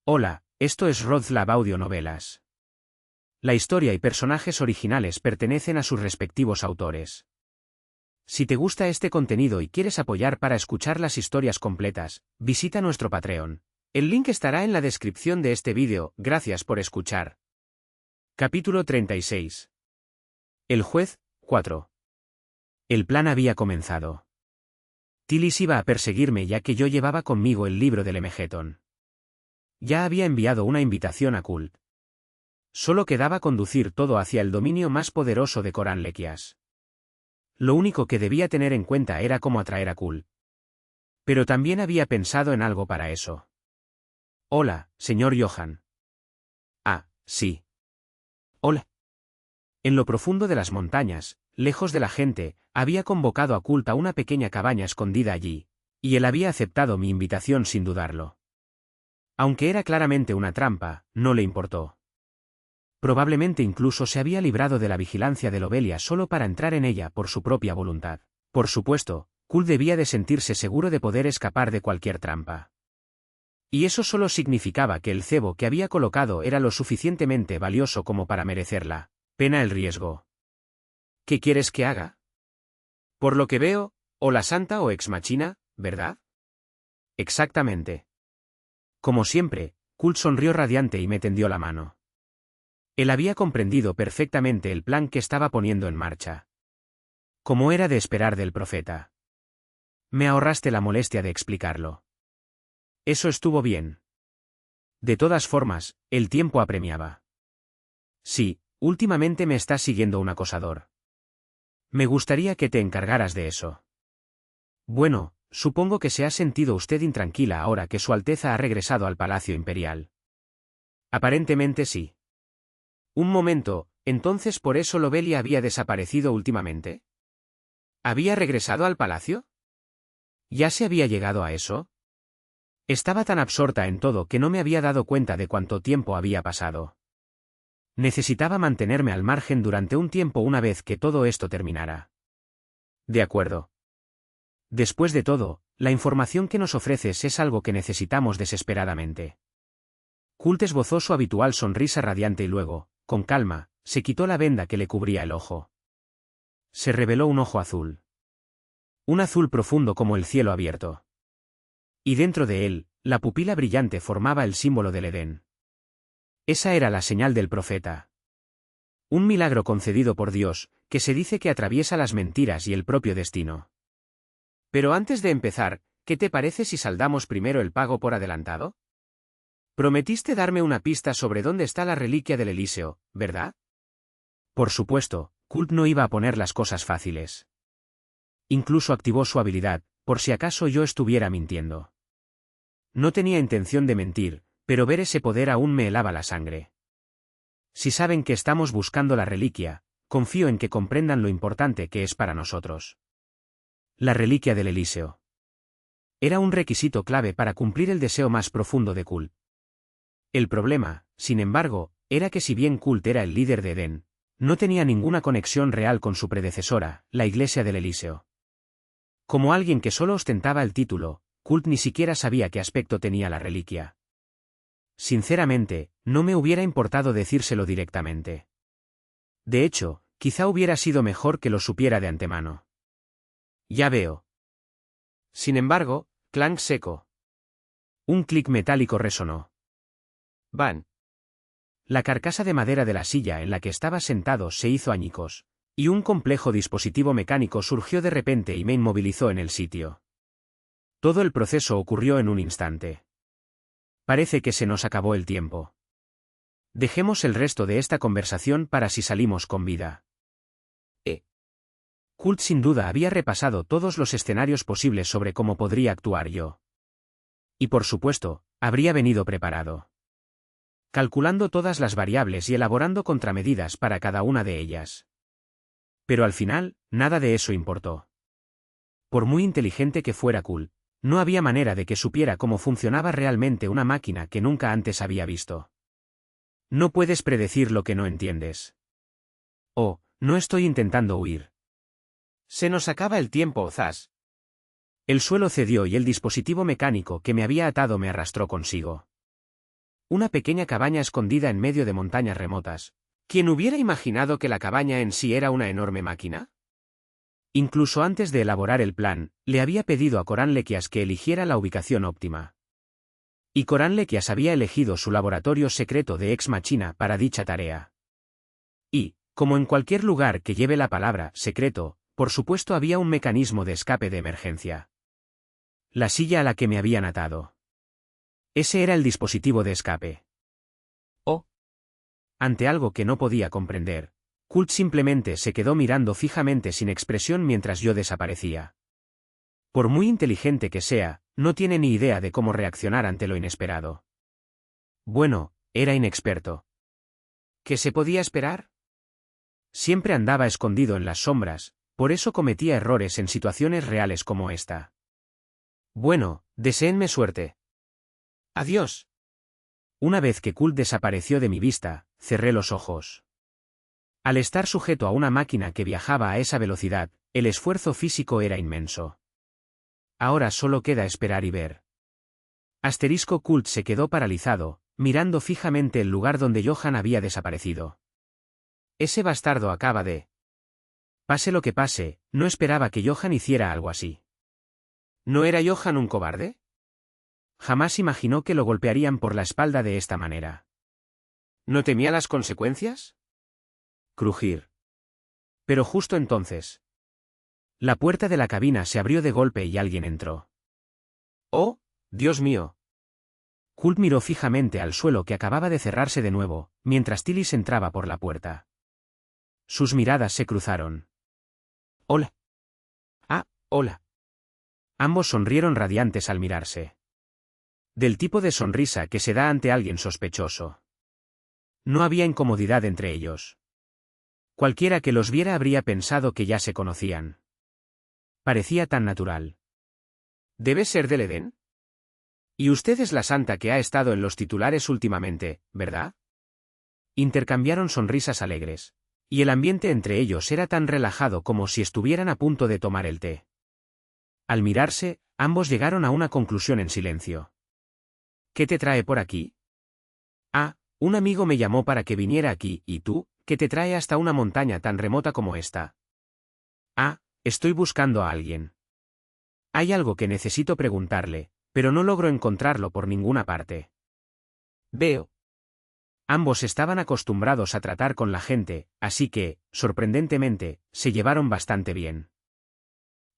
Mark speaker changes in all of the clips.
Speaker 1: Hola, esto es RodLab Audionovelas. La historia y personajes originales pertenecen a sus respectivos autores. Si te gusta este contenido y quieres apoyar para escuchar las historias completas, visita nuestro Patreon. El link estará en la descripción de este vídeo. Gracias por escuchar. Capítulo 36. El juez, 4. El plan había comenzado. Tillis iba a perseguirme ya que yo llevaba conmigo el libro del Emegeton. Ya había enviado una invitación a Kult. Solo quedaba conducir todo hacia el dominio más poderoso de Coranlequias. Lo único que debía tener en cuenta era cómo atraer a Kult. Pero también había pensado en algo para eso. Hola, señor Johan. Ah, sí. Hola. En lo profundo de las montañas, lejos de la gente, había convocado a Kult a una pequeña cabaña escondida allí, y él había aceptado mi invitación sin dudarlo. Aunque era claramente una trampa, no le importó. Probablemente incluso se había librado de la vigilancia de Lobelia solo para entrar en ella por su propia voluntad. Por supuesto, Kult debía de sentirse seguro de poder escapar de cualquier trampa. Y eso solo significaba que el cebo que había colocado era lo suficientemente valioso como para merecerla pena el riesgo. ¿Qué quieres que haga? Por lo que veo, o la santa o ex machina, ¿verdad? Exactamente. Como siempre, Kult sonrió radiante y me tendió la mano. Él había comprendido perfectamente el plan que estaba poniendo en marcha. Como era de esperar del profeta. Me ahorraste la molestia de explicarlo. Eso estuvo bien. De todas formas, el tiempo apremiaba. Sí, últimamente me está siguiendo un acosador. Me gustaría que te encargaras de eso. Bueno, supongo que se ha sentido usted intranquila ahora que Su Alteza ha regresado al Palacio Imperial. Aparentemente sí. Un momento, entonces por eso Lobelia había desaparecido últimamente. ¿Había regresado al palacio? ¿Ya se había llegado a eso? Estaba tan absorta en todo que no me había dado cuenta de cuánto tiempo había pasado. Necesitaba mantenerme al margen durante un tiempo una vez que todo esto terminara. De acuerdo. Después de todo, la información que nos ofreces es algo que necesitamos desesperadamente. Kult esbozó su habitual sonrisa radiante y luego, con calma, se quitó la venda que le cubría el ojo. Se reveló un ojo azul. Un azul profundo como el cielo abierto. Y dentro de él, la pupila brillante formaba el símbolo del Edén. Esa era la señal del profeta. Un milagro concedido por Dios, que se dice que atraviesa las mentiras y el propio destino. Pero antes de empezar, ¿qué te parece si saldamos primero el pago por adelantado? Prometiste darme una pista sobre dónde está la reliquia del Elíseo, ¿verdad? Por supuesto, Kult no iba a poner las cosas fáciles. Incluso activó su habilidad, por si acaso yo estuviera mintiendo. No tenía intención de mentir, pero ver ese poder aún me helaba la sangre. Si saben que estamos buscando la reliquia, confío en que comprendan lo importante que es para nosotros. La reliquia del Elíseo. Era un requisito clave para cumplir el deseo más profundo de Kult. El problema, sin embargo, era que si bien Kult era el líder de Edén, no tenía ninguna conexión real con su predecesora, la Iglesia del Elíseo. Como alguien que solo ostentaba el título, Kult ni siquiera sabía qué aspecto tenía la reliquia. Sinceramente, no me hubiera importado decírselo directamente. De hecho, quizá hubiera sido mejor que lo supiera de antemano. Ya veo. Sin embargo, clank seco. Un clic metálico resonó. Van. La carcasa de madera de la silla en la que estaba sentado se hizo añicos, y un complejo dispositivo mecánico surgió de repente y me inmovilizó en el sitio. Todo el proceso ocurrió en un instante. Parece que se nos acabó el tiempo. Dejemos el resto de esta conversación para si salimos con vida. Kult sin duda había repasado todos los escenarios posibles sobre cómo podría actuar yo. Y por supuesto, habría venido preparado. Calculando todas las variables y elaborando contramedidas para cada una de ellas. Pero al final, nada de eso importó. Por muy inteligente que fuera Kult, no había manera de que supiera cómo funcionaba realmente una máquina que nunca antes había visto. No puedes predecir lo que no entiendes. Oh, no estoy intentando huir. Se nos acaba el tiempo, Zas. El suelo cedió y el dispositivo mecánico que me había atado me arrastró consigo. una pequeña cabaña escondida en medio de montañas remotas. ¿Quién hubiera imaginado que la cabaña en sí era una enorme máquina? Incluso antes de elaborar el plan, le había pedido a Corán Lequias que eligiera la ubicación óptima. Y Corán Lequias había elegido su laboratorio secreto de Ex Machina para dicha tarea. Y, como en cualquier lugar que lleve la palabra secreto, por supuesto había un mecanismo de escape de emergencia. La silla a la que me habían atado. Ese era el dispositivo de escape. Oh. Ante algo que no podía comprender, Kult simplemente se quedó mirando fijamente sin expresión mientras yo desaparecía. Por muy inteligente que sea, no tiene ni idea de cómo reaccionar ante lo inesperado. Bueno, era inexperto. ¿Qué se podía esperar? Siempre andaba escondido en las sombras, por eso cometía errores en situaciones reales como esta. Bueno, deséenme suerte. Adiós. Una vez que Kult desapareció de mi vista, cerré los ojos. Al estar sujeto a una máquina que viajaba a esa velocidad, el esfuerzo físico era inmenso. Ahora solo queda esperar y ver. Asterisco Kult se quedó paralizado, mirando fijamente el lugar donde Johan había desaparecido. Ese bastardo acaba de... Pase lo que pase, no esperaba que Johan hiciera algo así. ¿No era Johan un cobarde? Jamás imaginó que lo golpearían por la espalda de esta manera. ¿No temía las consecuencias? Crujir. Pero justo entonces. La puerta de la cabina se abrió de golpe y alguien entró. ¡Oh, Dios mío! Kult miró fijamente al suelo que acababa de cerrarse de nuevo, mientras Tillis entraba por la puerta. Sus miradas se cruzaron. Hola. Ah, hola. Ambos sonrieron radiantes al mirarse. Del tipo de sonrisa que se da ante alguien sospechoso. No había incomodidad entre ellos. Cualquiera que los viera habría pensado que ya se conocían. Parecía tan natural. ¿Debe ser del Edén? Y usted es la santa que ha estado en los titulares últimamente, ¿verdad? Intercambiaron sonrisas alegres, y el ambiente entre ellos era tan relajado como si estuvieran a punto de tomar el té. Al mirarse, ambos llegaron a una conclusión en silencio. ¿Qué te trae por aquí? Ah, un amigo me llamó para que viniera aquí, ¿y tú, qué te trae hasta una montaña tan remota como esta? Ah, estoy buscando a alguien. Hay algo que necesito preguntarle, pero no logro encontrarlo por ninguna parte. Veo. Ambos estaban acostumbrados a tratar con la gente, así que, sorprendentemente, se llevaron bastante bien.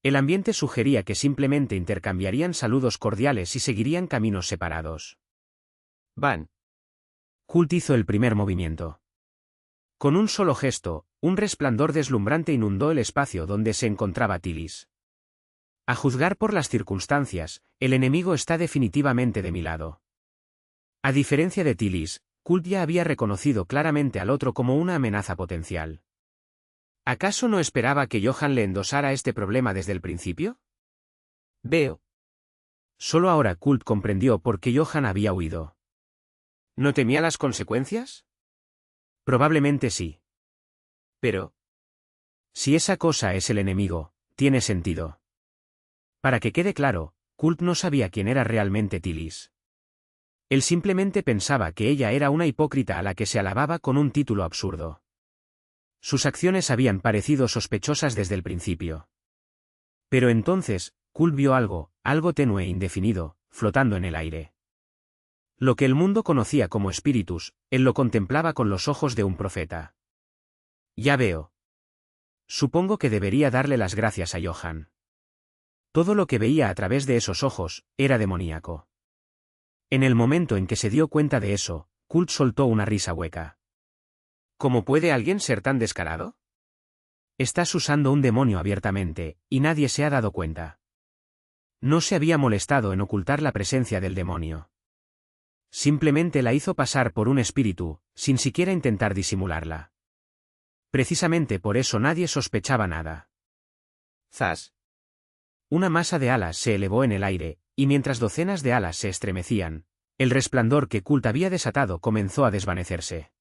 Speaker 1: El ambiente sugería que simplemente intercambiarían saludos cordiales y seguirían caminos separados. Van. Kult hizo el primer movimiento. Con un solo gesto, un resplandor deslumbrante inundó el espacio donde se encontraba Tillis. A juzgar por las circunstancias, el enemigo está definitivamente de mi lado. A diferencia de Tillis, Kult ya había reconocido claramente al otro como una amenaza potencial. ¿Acaso no esperaba que Johan le endosara este problema desde el principio? Veo. Solo ahora Kult comprendió por qué Johan había huido. ¿No temía las consecuencias? Probablemente sí. Pero... si esa cosa es el enemigo, tiene sentido. Para que quede claro, Kult no sabía quién era realmente Tillis. Él simplemente pensaba que ella era una hipócrita a la que se alababa con un título absurdo. Sus acciones habían parecido sospechosas desde el principio. Pero entonces, Kult vio algo tenue e indefinido, flotando en el aire. Lo que el mundo conocía como espíritus, él lo contemplaba con los ojos de un profeta. Ya veo. Supongo que debería darle las gracias a Johan. Todo lo que veía a través de esos ojos, era demoníaco. En el momento en que se dio cuenta de eso, Kult soltó una risa hueca. ¿Cómo puede alguien ser tan descarado? Estás usando un demonio abiertamente, y nadie se ha dado cuenta. No se había molestado en ocultar la presencia del demonio. Simplemente la hizo pasar por un espíritu, sin siquiera intentar disimularla. Precisamente por eso nadie sospechaba nada. ¡Zas! Una masa de alas se elevó en el aire, y mientras docenas de alas se estremecían, el resplandor que Kult había desatado comenzó a desvanecerse.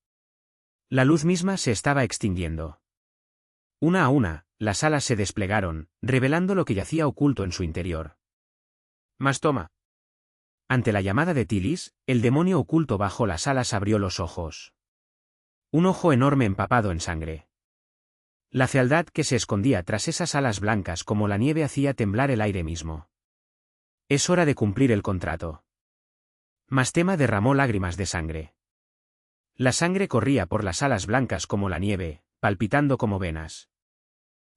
Speaker 1: La luz misma se estaba extinguiendo. Una a una, las alas se desplegaron, revelando lo que yacía oculto en su interior. «Más toma». Ante la llamada de Tilis, el demonio oculto bajo las alas abrió los ojos. Un ojo enorme empapado en sangre. La fealdad que se escondía tras esas alas blancas como la nieve hacía temblar el aire mismo. Es hora de cumplir el contrato. Mastema derramó lágrimas de sangre. La sangre corría por las alas blancas como la nieve, palpitando como venas.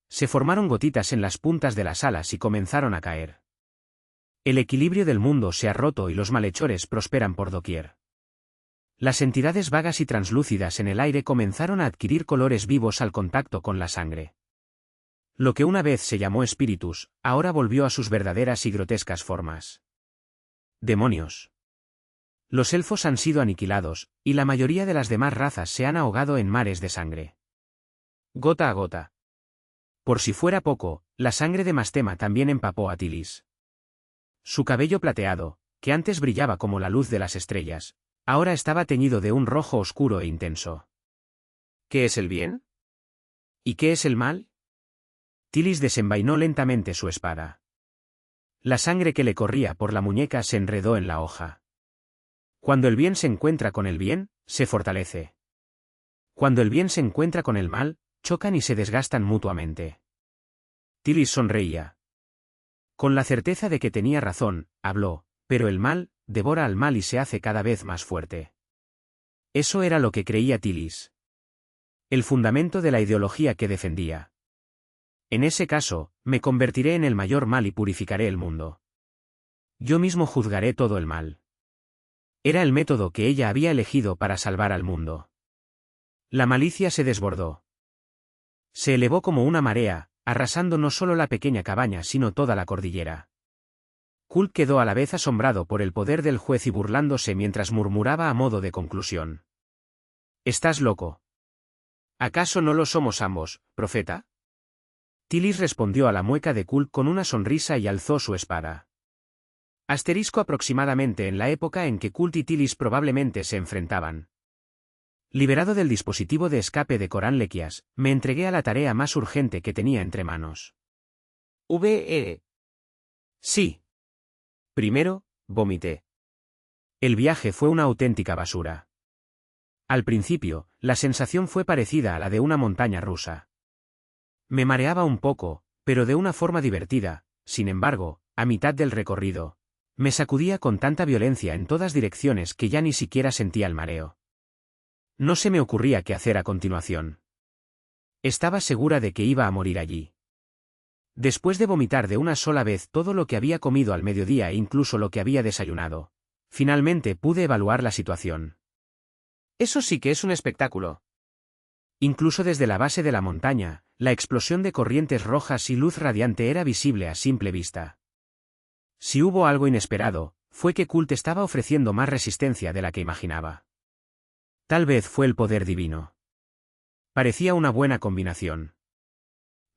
Speaker 1: Se formaron gotitas en las puntas de las alas y comenzaron a caer. El equilibrio del mundo se ha roto y los malhechores prosperan por doquier. Las entidades vagas y translúcidas en el aire comenzaron a adquirir colores vivos al contacto con la sangre. Lo que una vez se llamó espíritus, ahora volvió a sus verdaderas y grotescas formas. Demonios. Los elfos han sido aniquilados, y la mayoría de las demás razas se han ahogado en mares de sangre. Gota a gota. Por si fuera poco, la sangre de Mastema también empapó a Tilis. Su cabello plateado, que antes brillaba como la luz de las estrellas, ahora estaba teñido de un rojo oscuro e intenso. ¿Qué es el bien? ¿Y qué es el mal? Tilis desenvainó lentamente su espada. La sangre que le corría por la muñeca se enredó en la hoja. Cuando el bien se encuentra con el bien, se fortalece. Cuando el bien se encuentra con el mal, chocan y se desgastan mutuamente. Tilis sonreía. Con la certeza de que tenía razón, habló, pero el mal devora al mal y se hace cada vez más fuerte. Eso era lo que creía Tilis. El fundamento de la ideología que defendía. En ese caso, me convertiré en el mayor mal y purificaré el mundo. Yo mismo juzgaré todo el mal. Era el método que ella había elegido para salvar al mundo. La malicia se desbordó. Se elevó como una marea, arrasando no solo la pequeña cabaña sino toda la cordillera. Kult quedó a la vez asombrado por el poder del juez y burlándose mientras murmuraba a modo de conclusión. «¿Estás loco? ¿Acaso no lo somos ambos, profeta?» Tilis respondió a la mueca de Kult con una sonrisa y alzó su espada. Asterisco aproximadamente en la época en que Kult y Tilis probablemente se enfrentaban. Liberado del dispositivo de escape de Corán Lequias, me entregué a la tarea más urgente que tenía entre manos. Sí. Primero, vomité. El viaje fue una auténtica basura. Al principio, la sensación fue parecida a la de una montaña rusa. Me mareaba un poco, pero de una forma divertida. Sin embargo, a mitad del recorrido, me sacudía con tanta violencia en todas direcciones que ya ni siquiera sentía el mareo. No se me ocurría qué hacer a continuación. Estaba segura de que iba a morir allí. Después de vomitar de una sola vez todo lo que había comido al mediodía e incluso lo que había desayunado, finalmente pude evaluar la situación. Eso sí que es un espectáculo. Incluso desde la base de la montaña, la explosión de corrientes rojas y luz radiante era visible a simple vista. Si hubo algo inesperado, fue que Kult estaba ofreciendo más resistencia de la que imaginaba. Tal vez fue el poder divino. Parecía una buena combinación.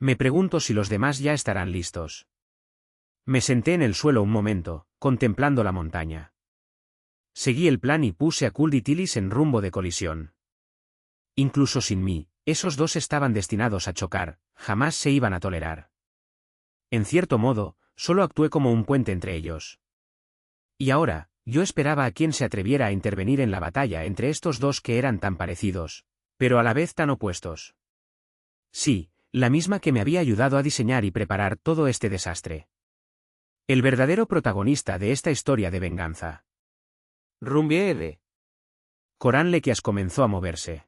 Speaker 1: Me pregunto si los demás ya estarán listos. Me senté en el suelo un momento, contemplando la montaña. Seguí el plan y puse a Kult y Tilis en rumbo de colisión. Incluso sin mí, esos dos estaban destinados a chocar, jamás se iban a tolerar. En cierto modo, solo actué como un puente entre ellos. Y ahora, yo esperaba a quien se atreviera a intervenir en la batalla entre estos dos que eran tan parecidos, pero a la vez tan opuestos. Sí, la misma que me había ayudado a diseñar y preparar todo este desastre. El verdadero protagonista de esta historia de venganza. Rumbiere. Corán Lequias comenzó a moverse.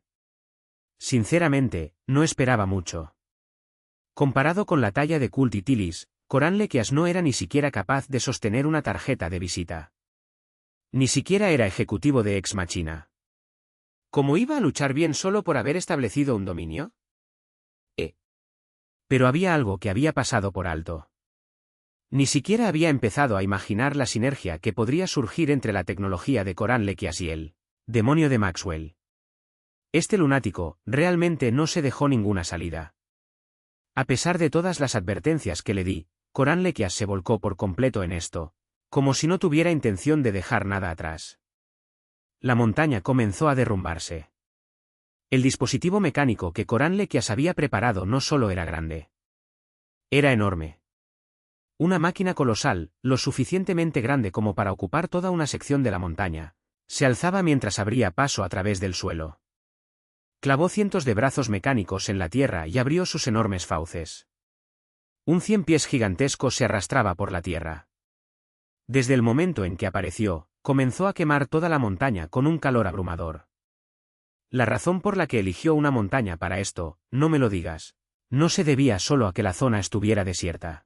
Speaker 1: Sinceramente, no esperaba mucho. Comparado con la talla de Kult y Tilis, Corán Lequias no era ni siquiera capaz de sostener una tarjeta de visita. Ni siquiera era ejecutivo de Ex Machina. ¿Cómo iba a luchar bien solo por haber establecido un dominio? Pero había algo que había pasado por alto. Ni siquiera había empezado a imaginar la sinergia que podría surgir entre la tecnología de Corán Lequias y el demonio de Maxwell. Este lunático, realmente no se dejó ninguna salida. A pesar de todas las advertencias que le di, Corán Lequias se volcó por completo en esto, como si no tuviera intención de dejar nada atrás. La montaña comenzó a derrumbarse. El dispositivo mecánico que Corán Lequias había preparado no solo era grande. Era enorme. Una máquina colosal, lo suficientemente grande como para ocupar toda una sección de la montaña, se alzaba mientras abría paso a través del suelo. Clavó cientos de brazos mecánicos en la tierra y abrió sus enormes fauces. Un 100 pies gigantesco se arrastraba por la tierra. Desde el momento en que apareció, comenzó a quemar toda la montaña con un calor abrumador. La razón por la que eligió una montaña para esto, no me lo digas, no se debía solo a que la zona estuviera desierta.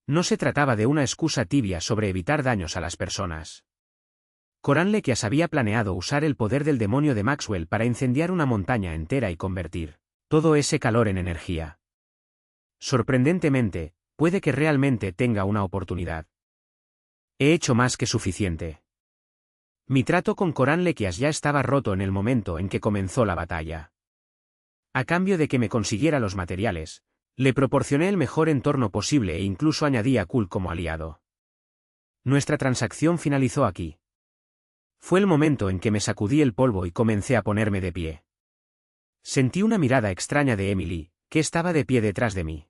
Speaker 1: No se trataba de una excusa tibia sobre evitar daños a las personas. Coran Lequias había planeado usar el poder del demonio de Maxwell para incendiar una montaña entera y convertir todo ese calor en energía. Sorprendentemente, puede que realmente tenga una oportunidad. He hecho más que suficiente. Mi trato con Coran Lequias ya estaba roto en el momento en que comenzó la batalla. A cambio de que me consiguiera los materiales, le proporcioné el mejor entorno posible e incluso añadí a Kul como aliado. Nuestra transacción finalizó aquí. Fue el momento en que me sacudí el polvo y comencé a ponerme de pie. Sentí una mirada extraña de Emily, que estaba de pie detrás de mí.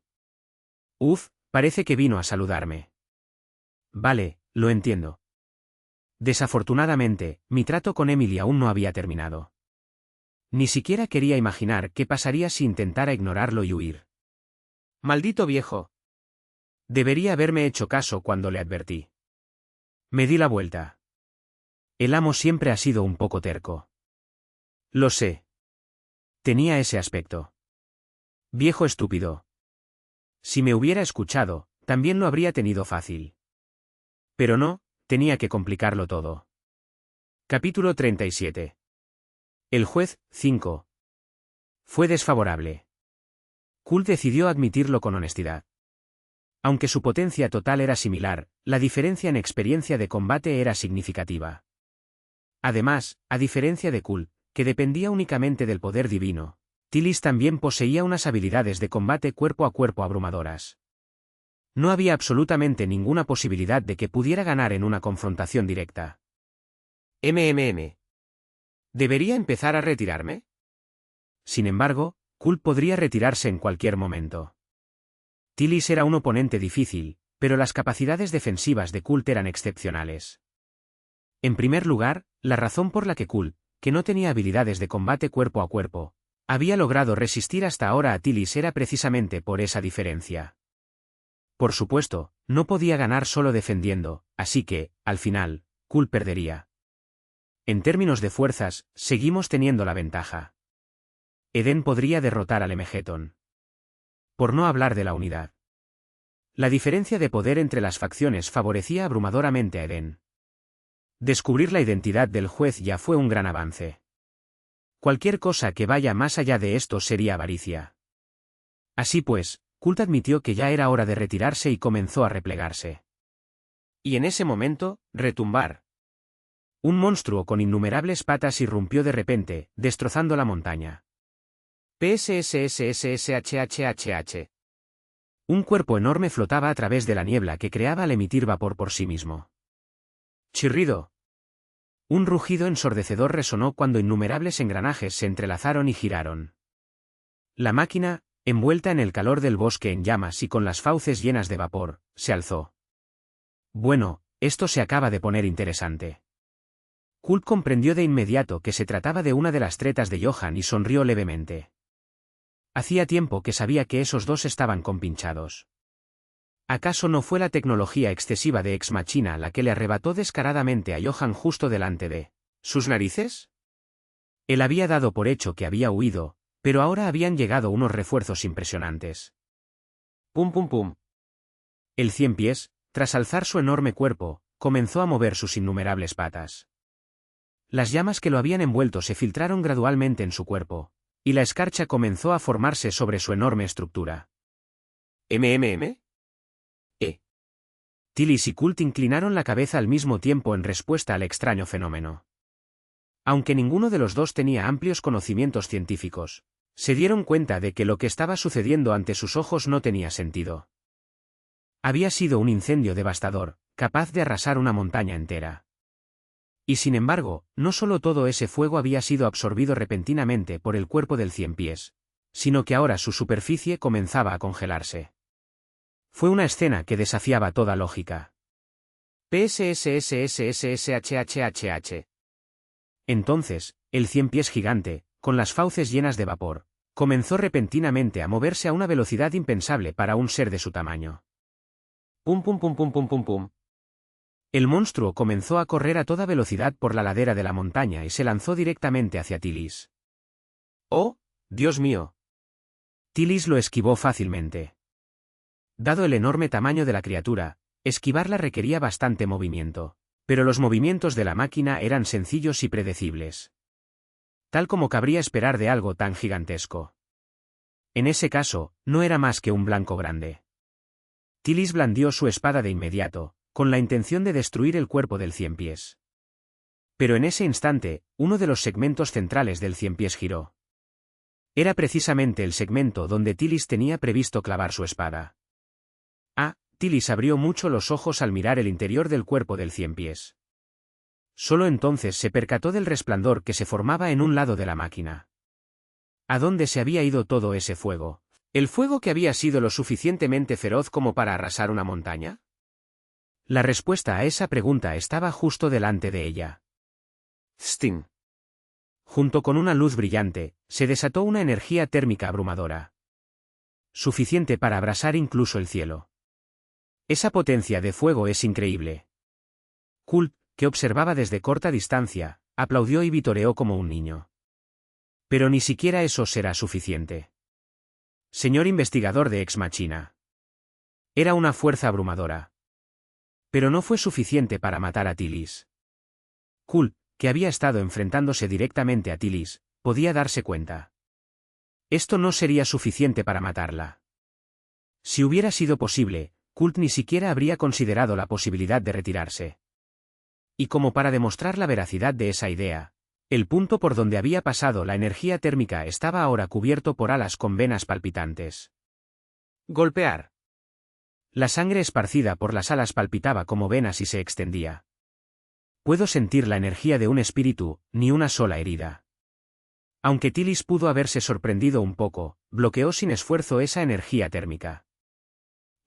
Speaker 1: Parece que vino a saludarme. Vale, lo entiendo. Desafortunadamente, mi trato con Emily aún no había terminado. Ni siquiera quería imaginar qué pasaría si intentara ignorarlo y huir. Maldito viejo. Debería haberme hecho caso cuando le advertí. Me di la vuelta. El amo siempre ha sido un poco terco. Lo sé. Tenía ese aspecto. Viejo estúpido. Si me hubiera escuchado, también lo habría tenido fácil. Pero no, tenía que complicarlo todo. Capítulo 37. El juez, 5. Fue desfavorable. Kul decidió admitirlo con honestidad. Aunque su potencia total era similar, la diferencia en experiencia de combate era significativa. Además, a diferencia de Kul, que dependía únicamente del poder divino, Tilis también poseía unas habilidades de combate cuerpo a cuerpo abrumadoras. No había absolutamente ninguna posibilidad de que pudiera ganar en una confrontación directa. ¿Debería empezar a retirarme? Sin embargo, Kul podría retirarse en cualquier momento. Tilis era un oponente difícil, pero las capacidades defensivas de Kul eran excepcionales. En primer lugar, la razón por la que Kul, que no tenía habilidades de combate cuerpo a cuerpo, había logrado resistir hasta ahora a Tilis era precisamente por esa diferencia. Por supuesto, no podía ganar solo defendiendo, así que, al final, Kul perdería. En términos de fuerzas, seguimos teniendo la ventaja. Eden podría derrotar al Emegeton. Por no hablar de la unidad. La diferencia de poder entre las facciones favorecía abrumadoramente a Eden. Descubrir la identidad del juez ya fue un gran avance. Cualquier cosa que vaya más allá de esto sería avaricia. Así pues, Kult admitió que ya era hora de retirarse y comenzó a replegarse. Y en ese momento, retumbar. Un monstruo con innumerables patas irrumpió de repente, destrozando la montaña. PSSSSSHHHH. Un cuerpo enorme flotaba a través de la niebla que creaba al emitir vapor por sí mismo. Chirrido. Un rugido ensordecedor resonó cuando innumerables engranajes se entrelazaron y giraron. La máquina, envuelta en el calor del bosque en llamas y con las fauces llenas de vapor, se alzó. Bueno, esto se acaba de poner interesante. Kult comprendió de inmediato que se trataba de una de las tretas de Johan y sonrió levemente. Hacía tiempo que sabía que esos dos estaban compinchados. ¿Acaso no fue la tecnología excesiva de Ex Machina la que le arrebató descaradamente a Johan justo delante de sus narices? Él había dado por hecho que había huido, pero ahora habían llegado unos refuerzos impresionantes. Pum pum pum. El 100 pies, tras alzar su enorme cuerpo, comenzó a mover sus innumerables patas. Las llamas que lo habían envuelto se filtraron gradualmente en su cuerpo, y la escarcha comenzó a formarse sobre su enorme estructura. Tilis y Kult inclinaron la cabeza al mismo tiempo en respuesta al extraño fenómeno. Aunque ninguno de los dos tenía amplios conocimientos científicos, se dieron cuenta de que lo que estaba sucediendo ante sus ojos no tenía sentido. Había sido un incendio devastador, capaz de arrasar una montaña entera. Y sin embargo, no solo todo ese fuego había sido absorbido repentinamente por el cuerpo del 100 pies, sino que ahora su superficie comenzaba a congelarse. Fue una escena que desafiaba toda lógica. PSSSSSSHHHH. Entonces, el 100 pies gigante, con las fauces llenas de vapor, comenzó repentinamente a moverse a una velocidad impensable para un ser de su tamaño. Pum pum pum pum pum pum pum. El monstruo comenzó a correr a toda velocidad por la ladera de la montaña y se lanzó directamente hacia Tilis. ¡Oh, Dios mío! Tilis lo esquivó fácilmente. Dado el enorme tamaño de la criatura, esquivarla requería bastante movimiento, pero los movimientos de la máquina eran sencillos y predecibles. Tal como cabría esperar de algo tan gigantesco. En ese caso, no era más que un blanco grande. Tilis blandió su espada de inmediato, con la intención de destruir el cuerpo del 100 pies. Pero en ese instante, uno de los segmentos centrales del 100 pies giró. Era precisamente el segmento donde Tilis tenía previsto clavar su espada. Tilis abrió mucho los ojos al mirar el interior del cuerpo del 100 pies. Solo entonces se percató del resplandor que se formaba en un lado de la máquina. ¿A dónde se había ido todo ese fuego? ¿El fuego que había sido lo suficientemente feroz como para arrasar una montaña? La respuesta a esa pregunta estaba justo delante de ella. Sting. Junto con una luz brillante, se desató una energía térmica abrumadora. Suficiente para abrasar incluso el cielo. Esa potencia de fuego es increíble. Kult, que observaba desde corta distancia, aplaudió y vitoreó como un niño. Pero ni siquiera eso será suficiente. Señor investigador de Ex Machina. Era una fuerza abrumadora. Pero no fue suficiente para matar a Tilis. Kult, que había estado enfrentándose directamente a Tilis, podía darse cuenta. Esto no sería suficiente para matarla. Si hubiera sido posible, Kult ni siquiera habría considerado la posibilidad de retirarse. Y como para demostrar la veracidad de esa idea, el punto por donde había pasado la energía térmica estaba ahora cubierto por alas con venas palpitantes. Golpear. La sangre esparcida por las alas palpitaba como venas y se extendía. Puedo sentir la energía de un espíritu, ni una sola herida. Aunque Tilis pudo haberse sorprendido un poco, bloqueó sin esfuerzo esa energía térmica.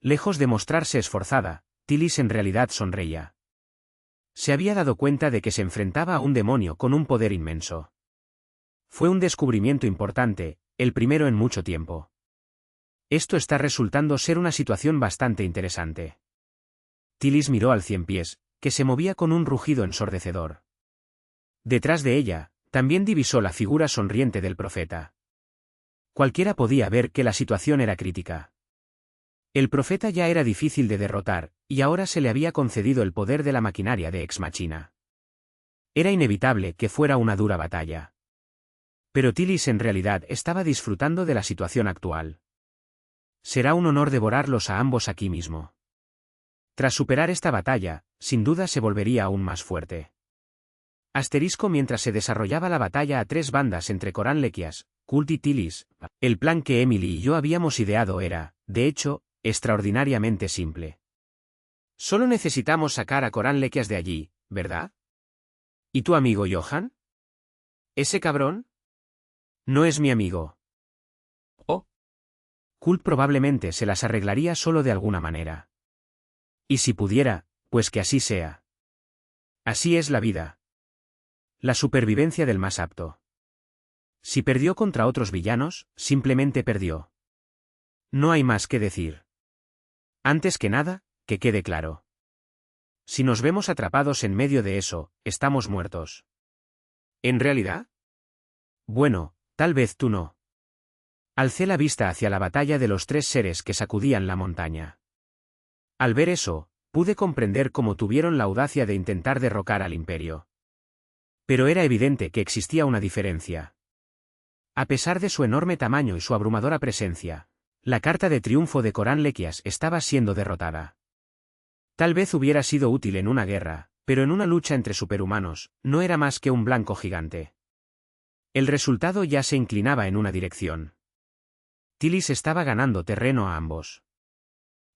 Speaker 1: Lejos de mostrarse esforzada, Tilis en realidad sonreía. Se había dado cuenta de que se enfrentaba a un demonio con un poder inmenso. Fue un descubrimiento importante, el primero en mucho tiempo. Esto está resultando ser una situación bastante interesante. Tilis miró al 100 pies, que se movía con un rugido ensordecedor. Detrás de ella, también divisó la figura sonriente del profeta. Cualquiera podía ver que la situación era crítica. El profeta ya era difícil de derrotar, y ahora se le había concedido el poder de la maquinaria de Ex Machina. Era inevitable que fuera una dura batalla. Pero Tilis en realidad estaba disfrutando de la situación actual. Será un honor devorarlos a ambos aquí mismo. Tras superar esta batalla, sin duda se volvería aún más fuerte. Asterisco mientras se desarrollaba la batalla a tres bandas entre Coran Lequias, Kult y Tilis, el plan que Emily y yo habíamos ideado era, de hecho, extraordinariamente simple. Solo necesitamos sacar a Coran Lequias de allí, ¿verdad? ¿Y tu amigo Johan? ¿Ese cabrón? No es mi amigo. Oh. Kult probablemente se las arreglaría solo de alguna manera. Y si pudiera, pues que así sea. Así es la vida. La supervivencia del más apto. Si perdió contra otros villanos, simplemente perdió. No hay más que decir. Antes que nada, que quede claro. Si nos vemos atrapados en medio de eso, estamos muertos. ¿En realidad? Bueno, tal vez tú no. Alcé la vista hacia la batalla de los tres seres que sacudían la montaña. Al ver eso, pude comprender cómo tuvieron la audacia de intentar derrocar al imperio. Pero era evidente que existía una diferencia. A pesar de su enorme tamaño y su abrumadora presencia, la carta de triunfo de Coran Lequias estaba siendo derrotada. Tal vez hubiera sido útil en una guerra, pero en una lucha entre superhumanos, no era más que un blanco gigante. El resultado ya se inclinaba en una dirección. Tilis estaba ganando terreno a ambos.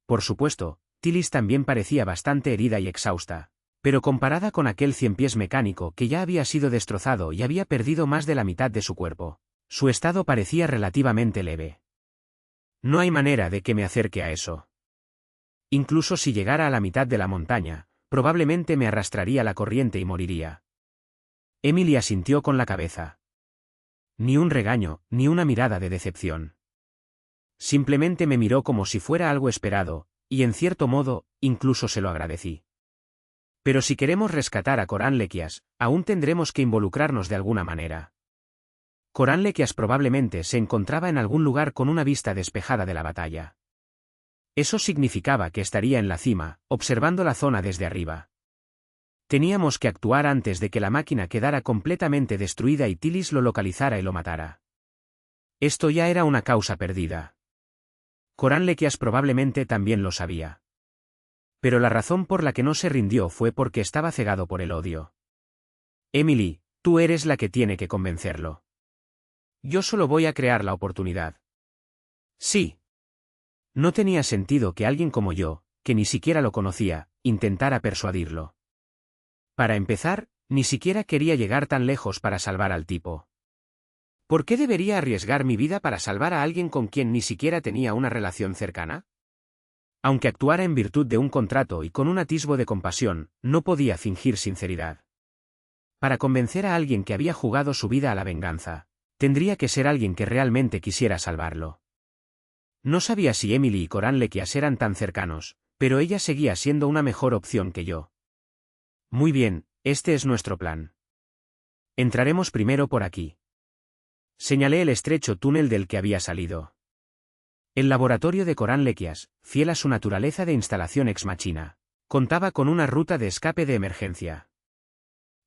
Speaker 1: Por supuesto, Tilis también parecía bastante herida y exhausta, pero comparada con aquel 100 pies mecánico que ya había sido destrozado y había perdido más de la mitad de su cuerpo, su estado parecía relativamente leve. No hay manera de que me acerque a eso. Incluso si llegara a la mitad de la montaña, probablemente me arrastraría la corriente y moriría. Emily asintió con la cabeza. Ni un regaño, ni una mirada de decepción. Simplemente me miró como si fuera algo esperado, y en cierto modo, incluso se lo agradecí. Pero si queremos rescatar a Coranlequias, aún tendremos que involucrarnos de alguna manera. Coranlequias probablemente se encontraba en algún lugar con una vista despejada de la batalla. Eso significaba que estaría en la cima, observando la zona desde arriba. Teníamos que actuar antes de que la máquina quedara completamente destruida y Tilis lo localizara y lo matara. Esto ya era una causa perdida. Coranlequias probablemente también lo sabía. Pero la razón por la que no se rindió fue porque estaba cegado por el odio. Emily, tú eres la que tiene que convencerlo. Yo solo voy a crear la oportunidad. Sí. No tenía sentido que alguien como yo, que ni siquiera lo conocía, intentara persuadirlo. Para empezar, ni siquiera quería llegar tan lejos para salvar al tipo. ¿Por qué debería arriesgar mi vida para salvar a alguien con quien ni siquiera tenía una relación cercana? Aunque actuara en virtud de un contrato y con un atisbo de compasión, no podía fingir sinceridad. Para convencer a alguien que había jugado su vida a la venganza, tendría que ser alguien que realmente quisiera salvarlo. No sabía si Emily y Coranlequias eran tan cercanos, pero ella seguía siendo una mejor opción que yo. Muy bien, este es nuestro plan. Entraremos primero por aquí. Señalé el estrecho túnel del que había salido. El laboratorio de Coranlequias, fiel a su naturaleza de instalación ex machina, contaba con una ruta de escape de emergencia.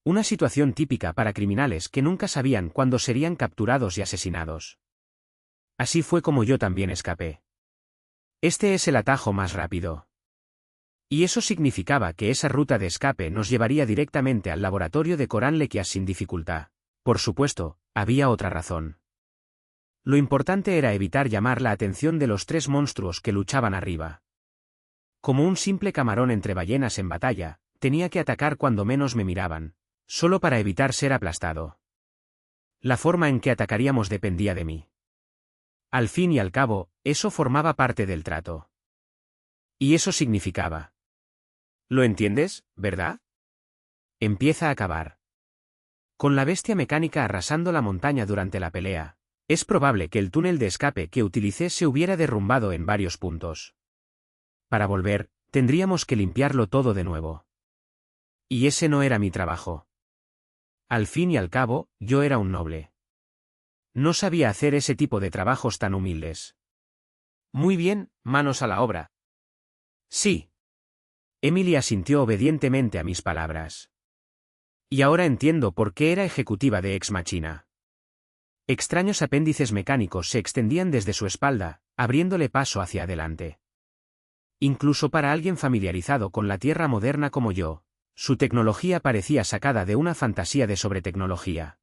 Speaker 1: Una situación típica para criminales que nunca sabían cuándo serían capturados y asesinados. Así fue como yo también escapé. Este es el atajo más rápido. Y eso significaba que esa ruta de escape nos llevaría directamente al laboratorio de Coranlequias sin dificultad. Por supuesto, había otra razón. Lo importante era evitar llamar la atención de los tres monstruos que luchaban arriba. Como un simple camarón entre ballenas en batalla, tenía que atacar cuando menos me miraban, solo para evitar ser aplastado. La forma en que atacaríamos dependía de mí. Al fin y al cabo, eso formaba parte del trato. Y eso significaba. ¿Lo entiendes, verdad? Empieza a acabar. Con la bestia mecánica arrasando la montaña durante la pelea, es probable que el túnel de escape que utilicé se hubiera derrumbado en varios puntos. Para volver, tendríamos que limpiarlo todo de nuevo. Y ese no era mi trabajo. Al fin y al cabo, yo era un noble. No sabía hacer ese tipo de trabajos tan humildes. Muy bien, manos a la obra. Sí. Emily asintió obedientemente a mis palabras. Y ahora entiendo por qué era ejecutiva de Ex Machina. Extraños apéndices mecánicos se extendían desde su espalda, abriéndole paso hacia adelante. Incluso para alguien familiarizado con la Tierra moderna como yo, su tecnología parecía sacada de una fantasía de sobretecnología.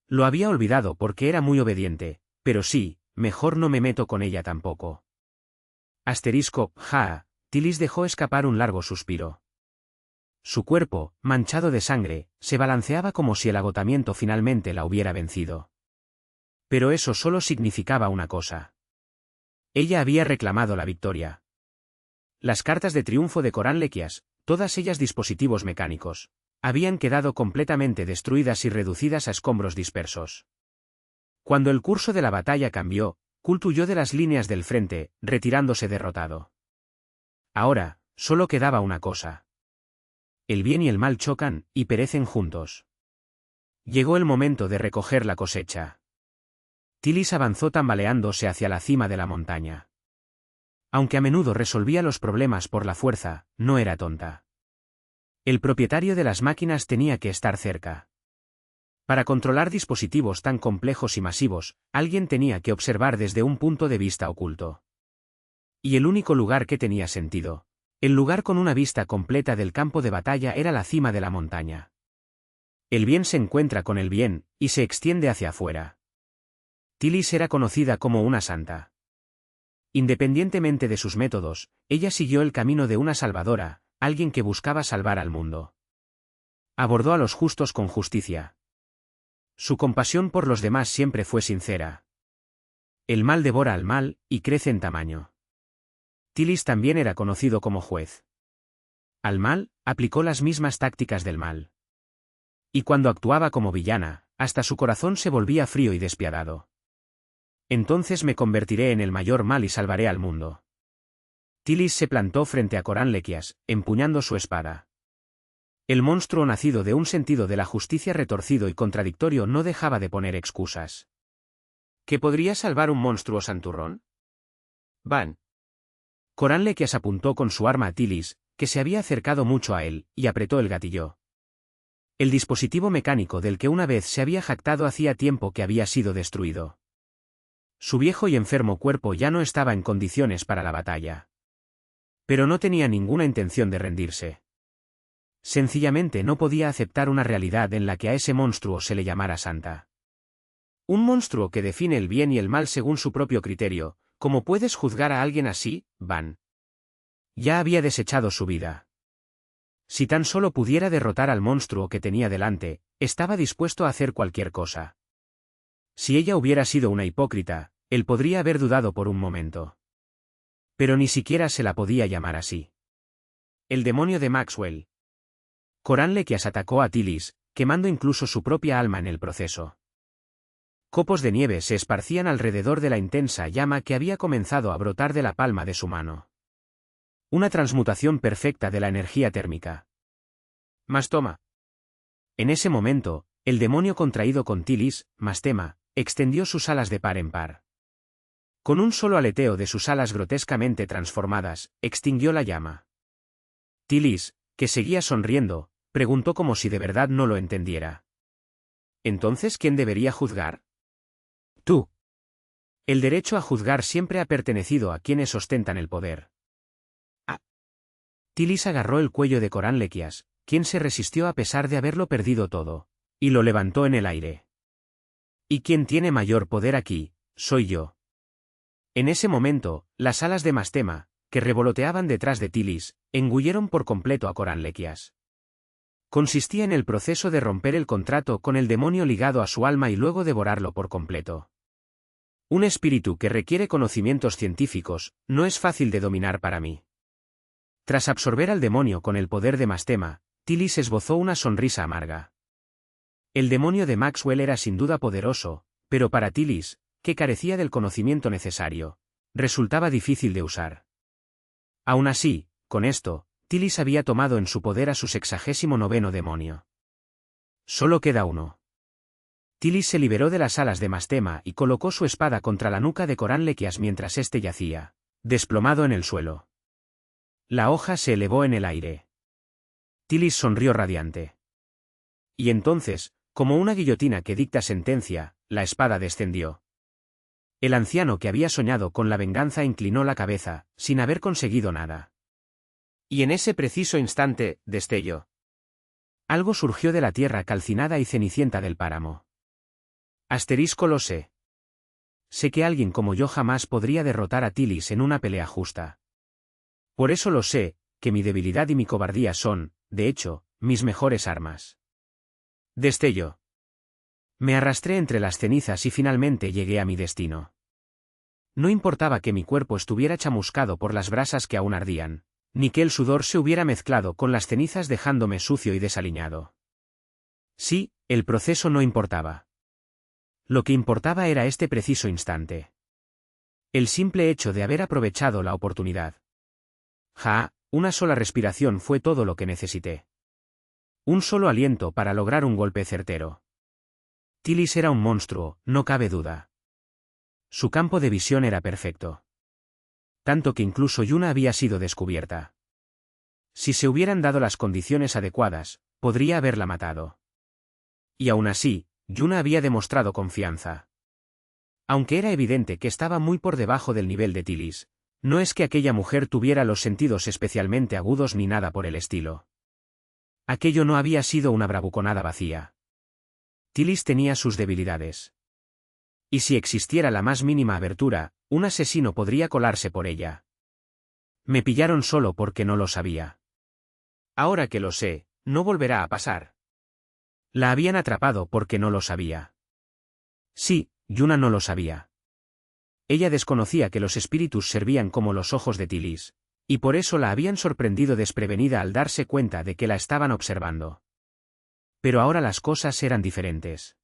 Speaker 1: Lo había olvidado porque era muy obediente, pero sí, mejor no me meto con ella tampoco. Asterisco, Tilis dejó escapar un largo suspiro. Su cuerpo, manchado de sangre, se balanceaba como si el agotamiento finalmente la hubiera vencido. Pero eso solo significaba una cosa. Ella había reclamado la victoria. Las cartas de triunfo de Coranlequias, todas ellas dispositivos mecánicos, habían quedado completamente destruidas y reducidas a escombros dispersos. Cuando el curso de la batalla cambió, Kult huyó de las líneas del frente, retirándose derrotado. Ahora, solo quedaba una cosa. El bien y el mal chocan, y perecen juntos. Llegó el momento de recoger la cosecha. Tilis avanzó tambaleándose hacia la cima de la montaña. Aunque a menudo resolvía los problemas por la fuerza, no era tonta. El propietario de las máquinas tenía que estar cerca. Para controlar dispositivos tan complejos y masivos, alguien tenía que observar desde un punto de vista oculto. Y el único lugar que tenía sentido, el lugar con una vista completa del campo de batalla, era la cima de la montaña. El bien se encuentra con el bien, y se extiende hacia afuera. Tilis era conocida como una santa. Independientemente de sus métodos, ella siguió el camino de una salvadora, alguien que buscaba salvar al mundo. Abordó a los justos con justicia. Su compasión por los demás siempre fue sincera. El mal devora al mal, y crece en tamaño. Tillis también era conocido como juez. Al mal, aplicó las mismas tácticas del mal. Y cuando actuaba como villana, hasta su corazón se volvía frío y despiadado. Entonces me convertiré en el mayor mal y salvaré al mundo. Tillis se plantó frente a Corán Lequias, empuñando su espada. El monstruo nacido de un sentido de la justicia retorcido y contradictorio no dejaba de poner excusas. ¿Qué podría salvar un monstruo santurrón? Van. Corán Lequias apuntó con su arma a Tillis, que se había acercado mucho a él, y apretó el gatillo. El dispositivo mecánico del que una vez se había jactado hacía tiempo que había sido destruido. Su viejo y enfermo cuerpo ya no estaba en condiciones para la batalla. Pero no tenía ninguna intención de rendirse. Sencillamente no podía aceptar una realidad en la que a ese monstruo se le llamara santa. Un monstruo que define el bien y el mal según su propio criterio. ¿Cómo puedes juzgar a alguien así, Van? Ya había desechado su vida. Si tan solo pudiera derrotar al monstruo que tenía delante, estaba dispuesto a hacer cualquier cosa. Si ella hubiera sido una hipócrita, él podría haber dudado por un momento. Pero ni siquiera se la podía llamar así. El demonio de Maxwell. Corán Lequias atacó a Tillis, quemando incluso su propia alma en el proceso. Copos de nieve se esparcían alrededor de la intensa llama que había comenzado a brotar de la palma de su mano. Una transmutación perfecta de la energía térmica. Mastoma. En ese momento, el demonio contraído con Tillis, Mastema, extendió sus alas de par en par. Con un solo aleteo de sus alas grotescamente transformadas, extinguió la llama. Tillis, que seguía sonriendo, preguntó como si de verdad no lo entendiera. ¿Entonces quién debería juzgar? Tú. El derecho a juzgar siempre ha pertenecido a quienes ostentan el poder. Ah. Tillis agarró el cuello de Corán Lequias, quien se resistió a pesar de haberlo perdido todo, y lo levantó en el aire. ¿Y quién tiene mayor poder aquí? Soy yo. En ese momento, las alas de Mastema, que revoloteaban detrás de Tillis, engulleron por completo a Corán Lequias. Consistía en el proceso de romper el contrato con el demonio ligado a su alma y luego devorarlo por completo. Un espíritu que requiere conocimientos científicos, no es fácil de dominar para mí. Tras absorber al demonio con el poder de Mastema, Tillis esbozó una sonrisa amarga. El demonio de Maxwell era sin duda poderoso, pero para Tillis, que carecía del conocimiento necesario, resultaba difícil de usar. Aún así, con esto, Tillis había tomado en su poder a su 69º demonio. Solo queda uno. Tillis se liberó de las alas de Mastema y colocó su espada contra la nuca de Corán Lequias mientras éste yacía, desplomado en el suelo. La hoja se elevó en el aire. Tillis sonrió radiante. Y entonces, como una guillotina que dicta sentencia, la espada descendió. El anciano que había soñado con la venganza inclinó la cabeza, sin haber conseguido nada. Y en ese preciso instante, destelló. Algo surgió de la tierra calcinada y cenicienta del páramo. Asterisco lo sé. Sé que alguien como yo jamás podría derrotar a Tillis en una pelea justa. Por eso lo sé, que mi debilidad y mi cobardía son, de hecho, mis mejores armas. Destello. Me arrastré entre las cenizas y finalmente llegué a mi destino. No importaba que mi cuerpo estuviera chamuscado por las brasas que aún ardían, ni que el sudor se hubiera mezclado con las cenizas dejándome sucio y desaliñado. Sí, el proceso no importaba. Lo que importaba era este preciso instante. El simple hecho de haber aprovechado la oportunidad. Una sola respiración fue todo lo que necesité. Un solo aliento para lograr un golpe certero. Tillis era un monstruo, no cabe duda. Su campo de visión era perfecto. Tanto que incluso Yuna había sido descubierta. Si se hubieran dado las condiciones adecuadas, podría haberla matado. Y aún así, Yuna había demostrado confianza. Aunque era evidente que estaba muy por debajo del nivel de Tillis, no es que aquella mujer tuviera los sentidos especialmente agudos ni nada por el estilo. Aquello no había sido una bravuconada vacía. Tillis tenía sus debilidades. Y si existiera la más mínima abertura, un asesino podría colarse por ella. Me pillaron solo porque no lo sabía. Ahora que lo sé, no volverá a pasar. La habían atrapado porque no lo sabía. Sí, Yuna no lo sabía. Ella desconocía que los espíritus servían como los ojos de Tilis, y por eso la habían sorprendido desprevenida al darse cuenta de que la estaban observando. Pero ahora las cosas eran diferentes.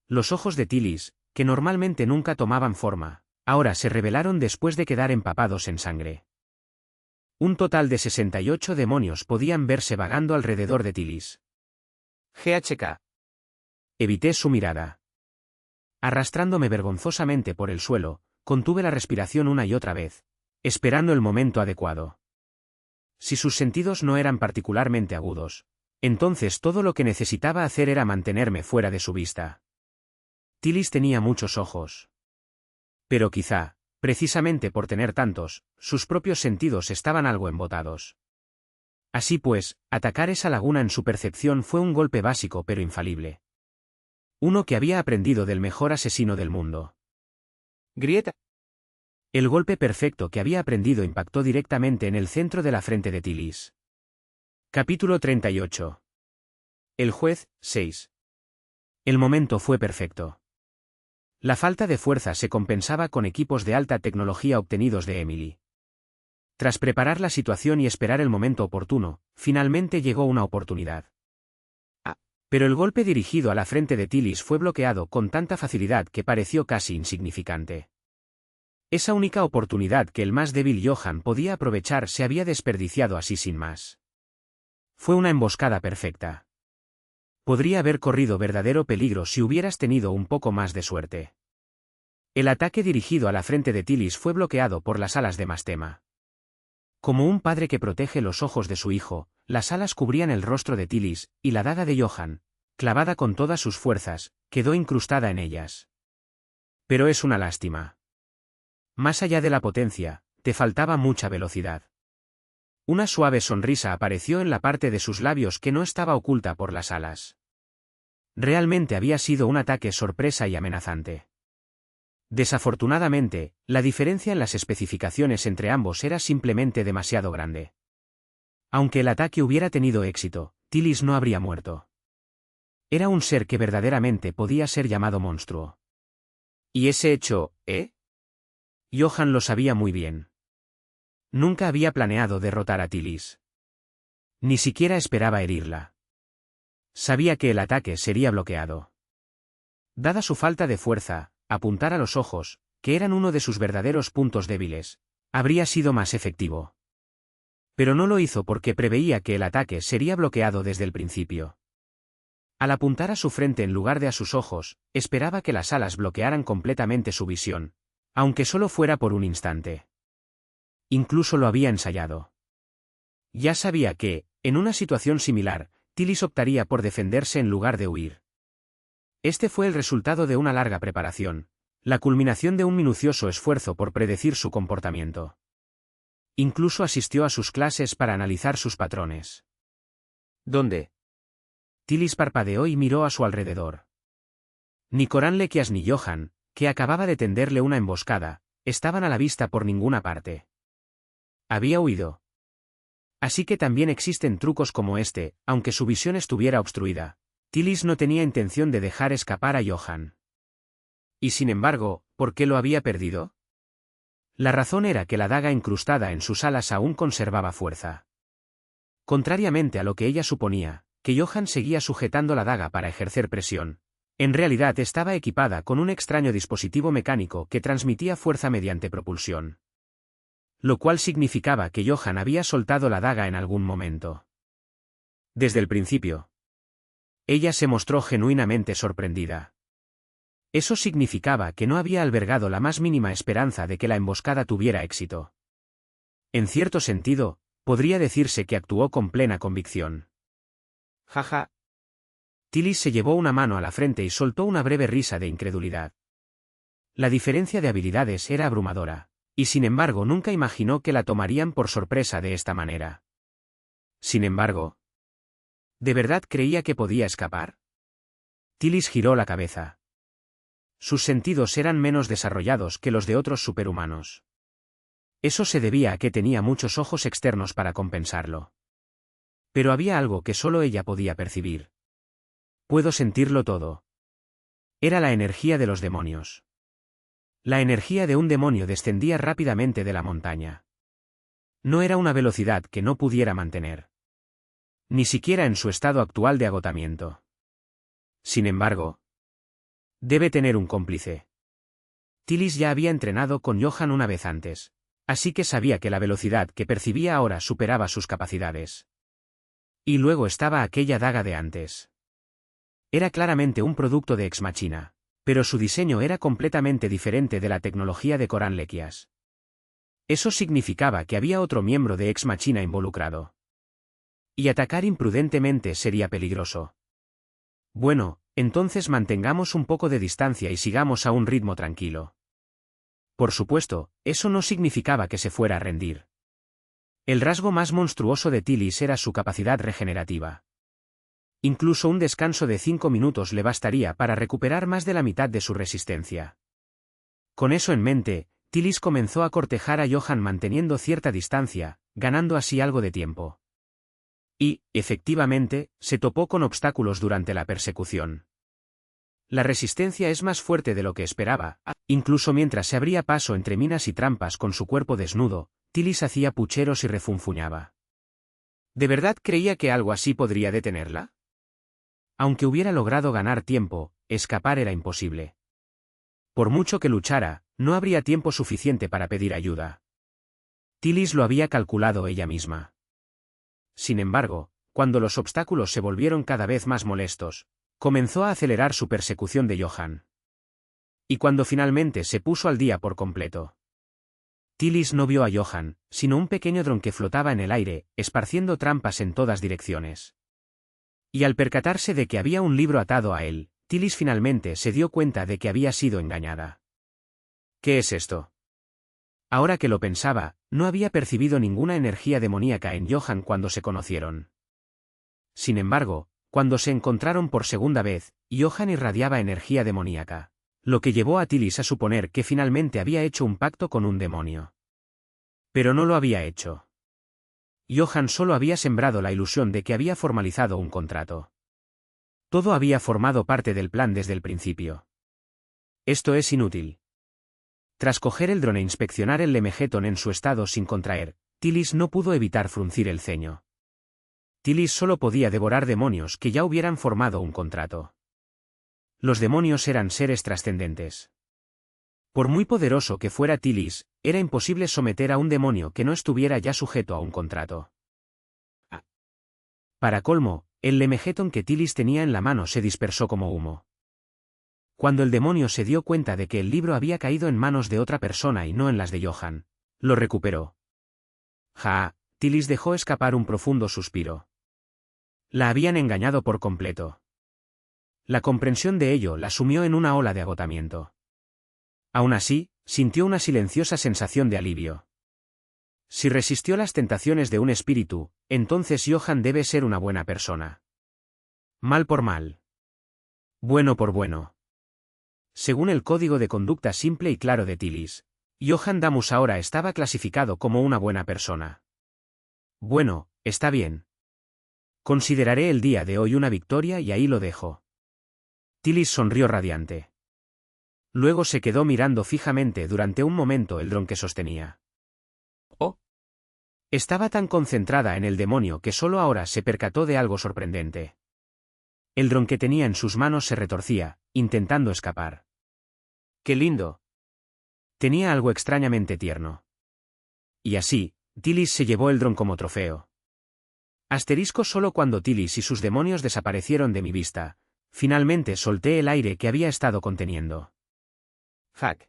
Speaker 1: Los ojos de Tilis, que normalmente nunca tomaban forma, ahora se revelaron después de quedar empapados en sangre. Un total de 68 demonios podían verse vagando alrededor de Tilis. GHK. Evité su mirada. Arrastrándome vergonzosamente por el suelo, contuve la respiración una y otra vez, esperando el momento adecuado. Si sus sentidos no eran particularmente agudos, entonces todo lo que necesitaba hacer era mantenerme fuera de su vista. Tilis tenía muchos ojos. Pero quizá, precisamente por tener tantos, sus propios sentidos estaban algo embotados. Así pues, atacar esa laguna en su percepción fue un golpe básico pero infalible. Uno que había aprendido del mejor asesino del mundo. Grieta. El golpe perfecto que había aprendido impactó directamente en el centro de la frente de Tilis. Capítulo 38. El juez, 6. El momento fue perfecto. La falta de fuerza se compensaba con equipos de alta tecnología obtenidos de Emily. Tras preparar la situación y esperar el momento oportuno, finalmente llegó una oportunidad. Pero el golpe dirigido a la frente de Tilis fue bloqueado con tanta facilidad que pareció casi insignificante. Esa única oportunidad que el más débil Johan podía aprovechar se había desperdiciado así sin más. Fue una emboscada perfecta. Podría haber corrido verdadero peligro si hubieras tenido un poco más de suerte. El ataque dirigido a la frente de Tilis fue bloqueado por las alas de Mastema. Como un padre que protege los ojos de su hijo, las alas cubrían el rostro de Tilis, y la daga de Johan, clavada con todas sus fuerzas, quedó incrustada en ellas. Pero es una lástima. Más allá de la potencia, te faltaba mucha velocidad. Una suave sonrisa apareció en la parte de sus labios que no estaba oculta por las alas. Realmente había sido un ataque sorpresa y amenazante. Desafortunadamente, la diferencia en las especificaciones entre ambos era simplemente demasiado grande. Aunque el ataque hubiera tenido éxito, Tilis no habría muerto. Era un ser que verdaderamente podía ser llamado monstruo. ¿Y ese hecho, Johan lo sabía muy bien. Nunca había planeado derrotar a Tilis. Ni siquiera esperaba herirla. Sabía que el ataque sería bloqueado. Dada su falta de fuerza, apuntar a los ojos, que eran uno de sus verdaderos puntos débiles, habría sido más efectivo. Pero no lo hizo porque preveía que el ataque sería bloqueado desde el principio. Al apuntar a su frente en lugar de a sus ojos, esperaba que las alas bloquearan completamente su visión, aunque solo fuera por un instante. Incluso lo había ensayado. Ya sabía que, en una situación similar, Tilis optaría por defenderse en lugar de huir. Este fue el resultado de una larga preparación, la culminación de un minucioso esfuerzo por predecir su comportamiento. Incluso asistió a sus clases para analizar sus patrones. ¿Dónde? Tilis parpadeó y miró a su alrededor. Ni Corán Lequias ni Johan, que acababa de tenderle una emboscada, estaban a la vista por ninguna parte. Había huido. Así que también existen trucos como este, aunque su visión estuviera obstruida. Tilis no tenía intención de dejar escapar a Johan. Y sin embargo, ¿por qué lo había perdido? La razón era que la daga incrustada en sus alas aún conservaba fuerza. Contrariamente a lo que ella suponía, que Johan seguía sujetando la daga para ejercer presión, en realidad estaba equipada con un extraño dispositivo mecánico que transmitía fuerza mediante propulsión. Lo cual significaba que Johan había soltado la daga en algún momento. Desde el principio. Ella se mostró genuinamente sorprendida. Eso significaba que no había albergado la más mínima esperanza de que la emboscada tuviera éxito. En cierto sentido, podría decirse que actuó con plena convicción. Jaja. Tilis se llevó una mano a la frente y soltó una breve risa de incredulidad. La diferencia de habilidades era abrumadora, y sin embargo nunca imaginó que la tomarían por sorpresa de esta manera. Sin embargo, ¿de verdad creía que podía escapar? Tilis giró la cabeza. Sus sentidos eran menos desarrollados que los de otros superhumanos. Eso se debía a que tenía muchos ojos externos para compensarlo. Pero había algo que solo ella podía percibir. Puedo sentirlo todo. Era la energía de los demonios. La energía de un demonio descendía rápidamente de la montaña. No era una velocidad que no pudiera mantener. Ni siquiera en su estado actual de agotamiento. Sin embargo, debe tener un cómplice. Tillis ya había entrenado con Johan una vez antes, así que sabía que la velocidad que percibía ahora superaba sus capacidades. Y luego estaba aquella daga de antes. Era claramente un producto de Ex Machina, pero su diseño era completamente diferente de la tecnología de Coran Lequias. Eso significaba que había otro miembro de Ex Machina involucrado. Y atacar imprudentemente sería peligroso. Bueno, entonces mantengamos un poco de distancia y sigamos a un ritmo tranquilo. Por supuesto, eso no significaba que se fuera a rendir. El rasgo más monstruoso de Tillis era su capacidad regenerativa. Incluso un descanso de 5 minutos le bastaría para recuperar más de la mitad de su resistencia. Con eso en mente, Tillis comenzó a cortejar a Johan manteniendo cierta distancia, ganando así algo de tiempo. Y, efectivamente, se topó con obstáculos durante la persecución. La resistencia es más fuerte de lo que esperaba. Incluso mientras se abría paso entre minas y trampas con su cuerpo desnudo, Tillis hacía pucheros y refunfuñaba. ¿De verdad creía que algo así podría detenerla? Aunque hubiera logrado ganar tiempo, escapar era imposible. Por mucho que luchara, no habría tiempo suficiente para pedir ayuda. Tillis lo había calculado ella misma. Sin embargo, cuando los obstáculos se volvieron cada vez más molestos, comenzó a acelerar su persecución de Johan. Y cuando finalmente se puso al día por completo, Tillis no vio a Johan, sino un pequeño dron que flotaba en el aire, esparciendo trampas en todas direcciones. Y al percatarse de que había un libro atado a él, Tillis finalmente se dio cuenta de que había sido engañada. ¿Qué es esto? Ahora que lo pensaba, no había percibido ninguna energía demoníaca en Johan cuando se conocieron. Sin embargo, cuando se encontraron por segunda vez, Johan irradiaba energía demoníaca, lo que llevó a Tillis a suponer que finalmente había hecho un pacto con un demonio. Pero no lo había hecho. Johan solo había sembrado la ilusión de que había formalizado un contrato. Todo había formado parte del plan desde el principio. Esto es inútil. Tras coger el dron e inspeccionar el Lemegeton en su estado sin contraer, Tillis no pudo evitar fruncir el ceño. Tillis solo podía devorar demonios que ya hubieran formado un contrato. Los demonios eran seres trascendentes. Por muy poderoso que fuera Tillis, era imposible someter a un demonio que no estuviera ya sujeto a un contrato. Para colmo, el Lemegeton que Tillis tenía en la mano se dispersó como humo. Cuando el demonio se dio cuenta de que el libro había caído en manos de otra persona y no en las de Johan, lo recuperó. Tillis dejó escapar un profundo suspiro. La habían engañado por completo. La comprensión de ello la sumió en una ola de agotamiento. Aún así, sintió una silenciosa sensación de alivio. Si resistió las tentaciones de un espíritu, entonces Johan debe ser una buena persona. Mal por mal. Bueno por bueno. Según el código de conducta simple y claro de Tillis, Johan Damus ahora estaba clasificado como una buena persona. Bueno, está bien. Consideraré el día de hoy una victoria y ahí lo dejo. Tillis sonrió radiante. Luego se quedó mirando fijamente durante un momento el dron que sostenía. Oh. Estaba tan concentrada en el demonio que solo ahora se percató de algo sorprendente. El dron que tenía en sus manos se retorcía, intentando escapar. ¡Qué lindo! Tenía algo extrañamente tierno. Y así, Tillis se llevó el dron como trofeo. Asterisco solo cuando Tillis y sus demonios desaparecieron de mi vista, finalmente solté el aire que había estado conteniendo. Fuck.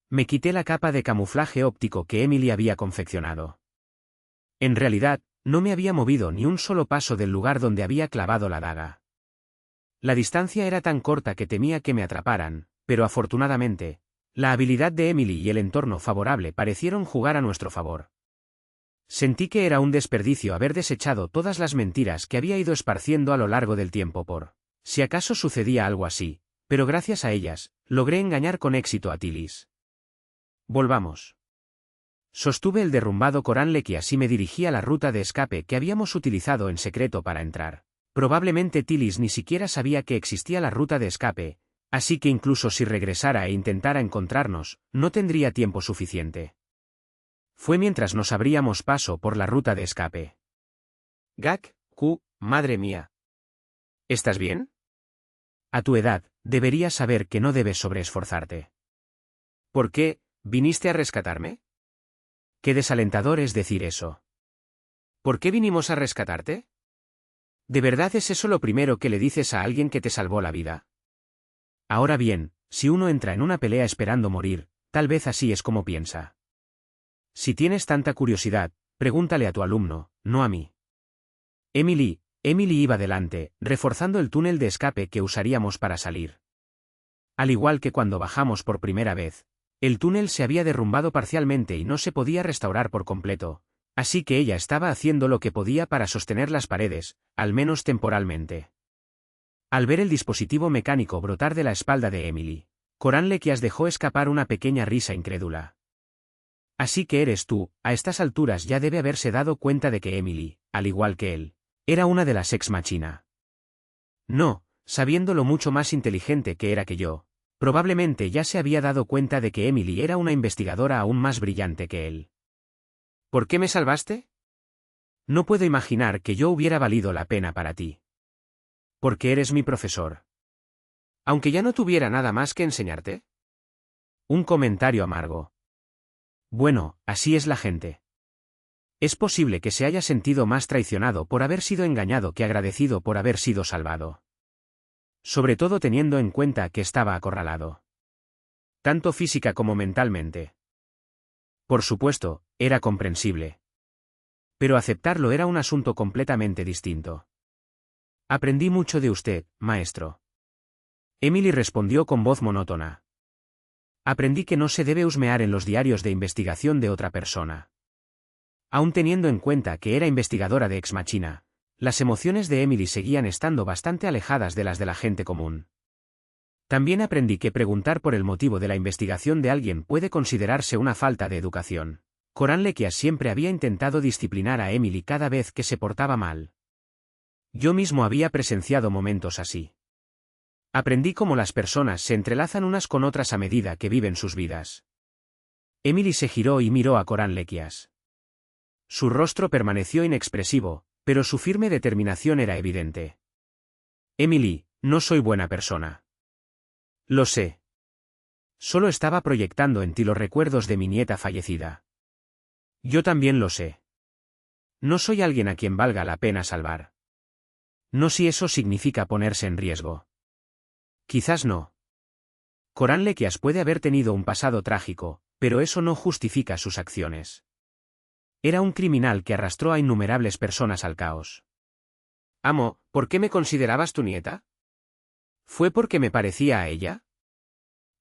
Speaker 1: Me quité la capa de camuflaje óptico que Emily había confeccionado. En realidad, no me había movido ni un solo paso del lugar donde había clavado la daga. La distancia era tan corta que temía que me atraparan, pero afortunadamente, la habilidad de Emily y el entorno favorable parecieron jugar a nuestro favor. Sentí que era un desperdicio haber desechado todas las mentiras que había ido esparciendo a lo largo del tiempo por si acaso sucedía algo así, pero gracias a ellas, logré engañar con éxito a Tillis. Volvamos. Sostuve el derrumbado Coran Lequias y me dirigí a la ruta de escape que habíamos utilizado en secreto para entrar. Probablemente Tillis ni siquiera sabía que existía la ruta de escape, Así que incluso si regresara e intentara encontrarnos, no tendría tiempo suficiente. Fue mientras nos abríamos paso por la ruta de escape. Gak, madre mía. ¿Estás bien? A tu edad, deberías saber que no debes sobreesforzarte. ¿Por qué? ¿Viniste a rescatarme? Qué desalentador es decir eso. ¿Por qué vinimos a rescatarte? ¿De verdad es eso lo primero que le dices a alguien que te salvó la vida? Ahora bien, si uno entra en una pelea esperando morir, tal vez así es como piensa. Si tienes tanta curiosidad, pregúntale a tu alumno, no a mí. Emily iba delante, reforzando el túnel de escape que usaríamos para salir. Al igual que cuando bajamos por primera vez, el túnel se había derrumbado parcialmente y no se podía restaurar por completo, así que ella estaba haciendo lo que podía para sostener las paredes, al menos temporalmente. Al ver el dispositivo mecánico brotar de la espalda de Emily, Coran Lequias dejó escapar una pequeña risa incrédula. Así que eres tú, a estas alturas ya debe haberse dado cuenta de que Emily, al igual que él, era una de las Ex Machina. No, sabiendo lo mucho más inteligente que era que yo, probablemente ya se había dado cuenta de que Emily era una investigadora aún más brillante que él. ¿Por qué me salvaste? No puedo imaginar que yo hubiera valido la pena para ti. Porque eres mi profesor. Aunque ya no tuviera nada más que enseñarte. Un comentario amargo. Bueno, así es la gente. Es posible que se haya sentido más traicionado por haber sido engañado que agradecido por haber sido salvado. Sobre todo teniendo en cuenta que estaba acorralado. Tanto física como mentalmente. Por supuesto, era comprensible. Pero aceptarlo era un asunto completamente distinto. Aprendí mucho de usted, maestro. Emily respondió con voz monótona. Aprendí que no se debe husmear en los diarios de investigación de otra persona. Aun teniendo en cuenta que era investigadora de Ex Machina, las emociones de Emily seguían estando bastante alejadas de las de la gente común. También aprendí que preguntar por el motivo de la investigación de alguien puede considerarse una falta de educación. Coran Lequias siempre había intentado disciplinar a Emily cada vez que se portaba mal. Yo mismo había presenciado momentos así. Aprendí cómo las personas se entrelazan unas con otras a medida que viven sus vidas. Emily se giró y miró a Coran Lequias. Su rostro permaneció inexpresivo, pero su firme determinación era evidente. Emily, no soy buena persona. Lo sé. Solo estaba proyectando en ti los recuerdos de mi nieta fallecida. Yo también lo sé. No soy alguien a quien valga la pena salvar. No si eso significa ponerse en riesgo. Quizás no. Coran Lequias puede haber tenido un pasado trágico, pero eso no justifica sus acciones. Era un criminal que arrastró a innumerables personas al caos. Amo, ¿por qué me considerabas tu nieta? ¿Fue porque me parecía a ella?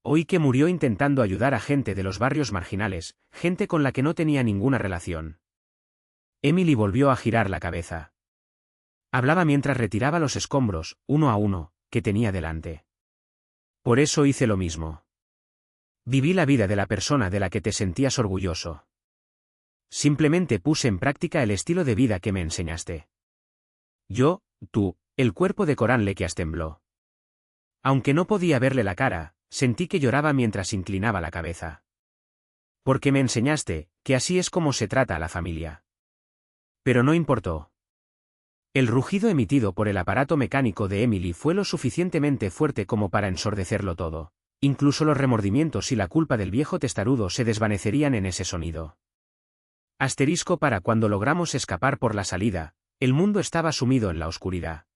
Speaker 1: Oí que murió intentando ayudar a gente de los barrios marginales, gente con la que no tenía ninguna relación. Emily volvió a girar la cabeza. Hablaba mientras retiraba los escombros, uno a uno, que tenía delante. Por eso hice lo mismo. Viví la vida de la persona de la que te sentías orgulloso. Simplemente puse en práctica el estilo de vida que me enseñaste. El cuerpo de Coran Lequias tembló. Aunque no podía verle la cara, sentí que lloraba mientras inclinaba la cabeza. Porque me enseñaste, que así es como se trata a la familia. Pero no importó. El rugido emitido por el aparato mecánico de Emily fue lo suficientemente fuerte como para ensordecerlo todo. Incluso los remordimientos y la culpa del viejo testarudo se desvanecerían en ese sonido. Asterisco para cuando logramos escapar por la salida, el mundo estaba sumido en la oscuridad.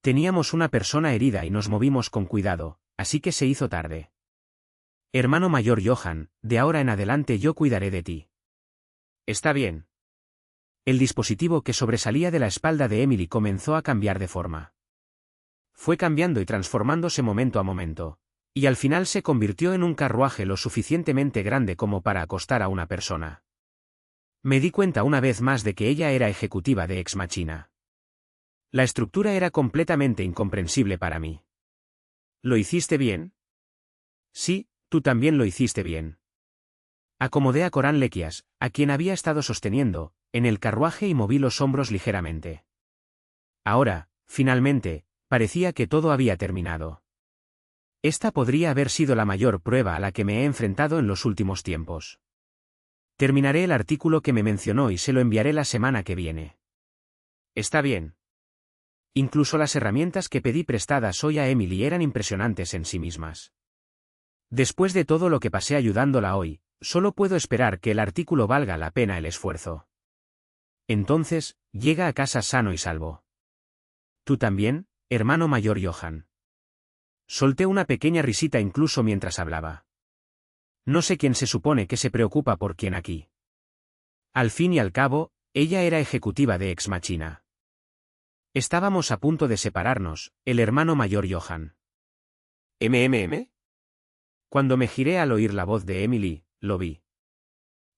Speaker 1: Teníamos una persona herida y nos movimos con cuidado, así que se hizo tarde. Hermano mayor Johan, de ahora en adelante yo cuidaré de ti. Está bien. El dispositivo que sobresalía de la espalda de Emily comenzó a cambiar de forma. Fue cambiando y transformándose momento a momento, y al final se convirtió en un carruaje lo suficientemente grande como para acostar a una persona. Me di cuenta una vez más de que ella era ejecutiva de Ex Machina. La estructura era completamente incomprensible para mí. ¿Lo hiciste bien? Sí, tú también lo hiciste bien. Acomodé a Coran Lequias, a quien había estado sosteniendo, en el carruaje y moví los hombros ligeramente. Ahora, finalmente, parecía que todo había terminado. Esta podría haber sido la mayor prueba a la que me he enfrentado en los últimos tiempos. Terminaré el artículo que me mencionó y se lo enviaré la semana que viene. Está bien. Incluso las herramientas que pedí prestadas hoy a Emily eran impresionantes en sí mismas. Después de todo lo que pasé ayudándola hoy, solo puedo esperar que el artículo valga la pena el esfuerzo. Entonces, llega a casa sano y salvo. ¿Tú también, hermano mayor Johan? Solté una pequeña risita incluso mientras hablaba. No sé quién se supone que se preocupa por quién aquí. Al fin y al cabo, ella era ejecutiva de Ex Machina. Estábamos a punto de separarnos, el hermano mayor Johan.
Speaker 2: ¿MMM?
Speaker 1: Cuando me giré al oír la voz de Emily, lo vi.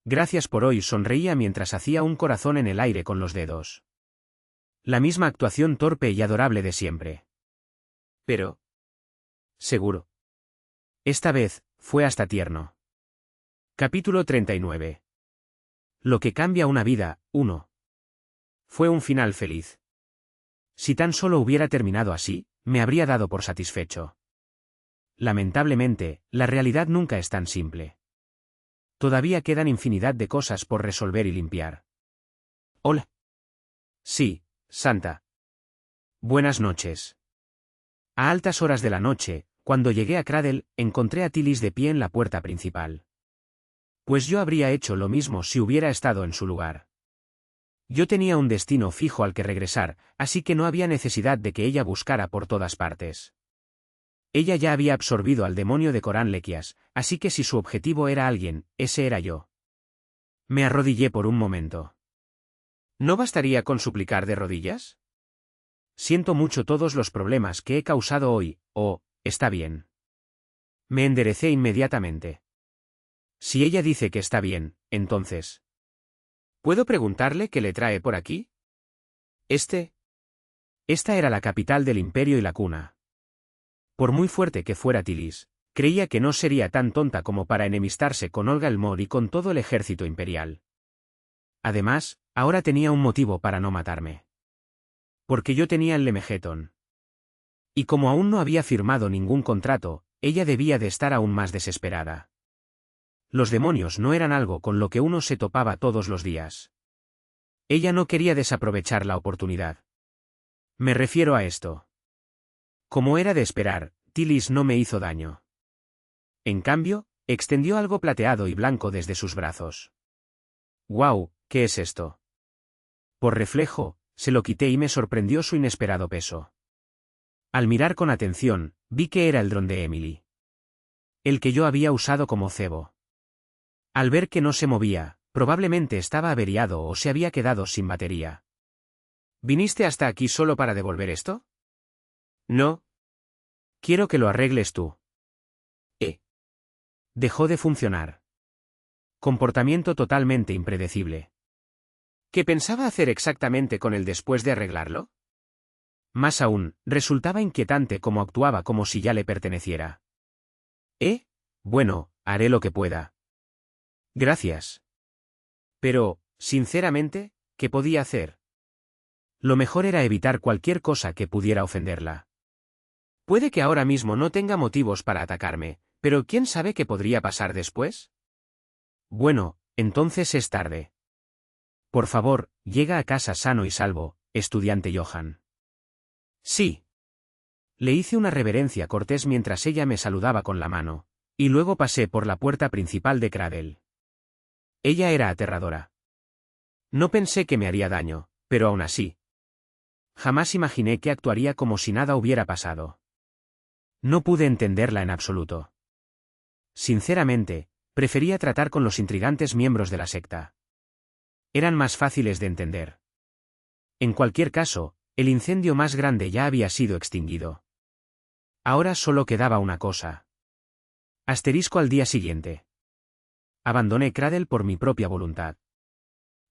Speaker 1: Gracias por hoy, sonreía mientras hacía un corazón en el aire con los dedos. La misma actuación torpe y adorable de siempre.
Speaker 2: Pero...
Speaker 1: Seguro. Esta vez, fue hasta tierno. Capítulo 39. Lo que cambia una vida, 1. Fue un final feliz. Si tan solo hubiera terminado así, me habría dado por satisfecho. Lamentablemente, la realidad nunca es tan simple. Todavía quedan infinidad de cosas por resolver y limpiar. Hola. Sí, Santa. Buenas noches. A altas horas de la noche, cuando llegué a Cradle, encontré a Tillis de pie en la puerta principal. Pues yo habría hecho lo mismo si hubiera estado en su lugar. Yo tenía un destino fijo al que regresar, así que no había necesidad de que ella buscara por todas partes. Ella ya había absorbido al demonio de Corán Lequias, así que si su objetivo era alguien, ese era yo. Me arrodillé por un momento. ¿No bastaría con suplicar de rodillas? Siento mucho todos los problemas que he causado hoy, está bien. Me enderecé inmediatamente. Si ella dice que está bien, entonces... ¿Puedo preguntarle qué le trae por aquí? Esta era la capital del imperio y la cuna. Por muy fuerte que fuera Tillis, creía que no sería tan tonta como para enemistarse con Olga Elmore y con todo el ejército imperial. Además, ahora tenía un motivo para no matarme. Porque yo tenía el Lemegeton. Y como aún no había firmado ningún contrato, ella debía de estar aún más desesperada. Los demonios no eran algo con lo que uno se topaba todos los días. Ella no quería desaprovechar la oportunidad. Me refiero a esto. Como era de esperar, Tillis no me hizo daño. En cambio, extendió algo plateado y blanco desde sus brazos. ¡Guau! ¿Qué es esto? Por reflejo, se lo quité y me sorprendió su inesperado peso. Al mirar con atención, vi que era el dron de Emily. El que yo había usado como cebo. Al ver que no se movía, probablemente estaba averiado o se había quedado sin batería. ¿Viniste hasta aquí solo para devolver esto?
Speaker 2: No.
Speaker 1: Quiero que lo arregles tú. Dejó de funcionar. Comportamiento totalmente impredecible.
Speaker 2: ¿Qué pensaba hacer exactamente con él después de arreglarlo?
Speaker 1: Más aún, resultaba inquietante cómo actuaba como si ya le perteneciera. Bueno, haré lo que pueda. Gracias. Pero, sinceramente, ¿qué podía hacer? Lo mejor era evitar cualquier cosa que pudiera ofenderla. Puede que ahora mismo no tenga motivos para atacarme, pero ¿quién sabe qué podría pasar después? Bueno, entonces es tarde. Por favor, llega a casa sano y salvo, estudiante Johan. Sí. Le hice una reverencia cortés mientras ella me saludaba con la mano, y luego pasé por la puerta principal de Cradle. Ella era aterradora. No pensé que me haría daño, pero aún así. Jamás imaginé que actuaría como si nada hubiera pasado. No pude entenderla en absoluto. Sinceramente, prefería tratar con los intrigantes miembros de la secta. Eran más fáciles de entender. En cualquier caso, el incendio más grande ya había sido extinguido. Ahora solo quedaba una cosa. Asterisco al día siguiente. Abandoné Cradle por mi propia voluntad.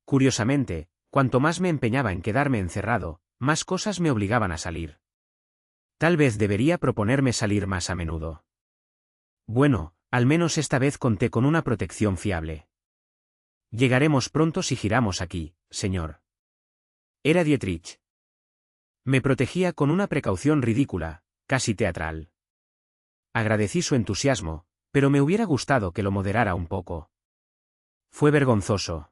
Speaker 1: Curiosamente, cuanto más me empeñaba en quedarme encerrado, más cosas me obligaban a salir. Tal vez debería proponerme salir más a menudo. Bueno, al menos esta vez conté con una protección fiable. Llegaremos pronto si giramos aquí, señor. Era Dietrich. Me protegía con una precaución ridícula, casi teatral. Agradecí su entusiasmo, pero me hubiera gustado que lo moderara un poco. Fue vergonzoso.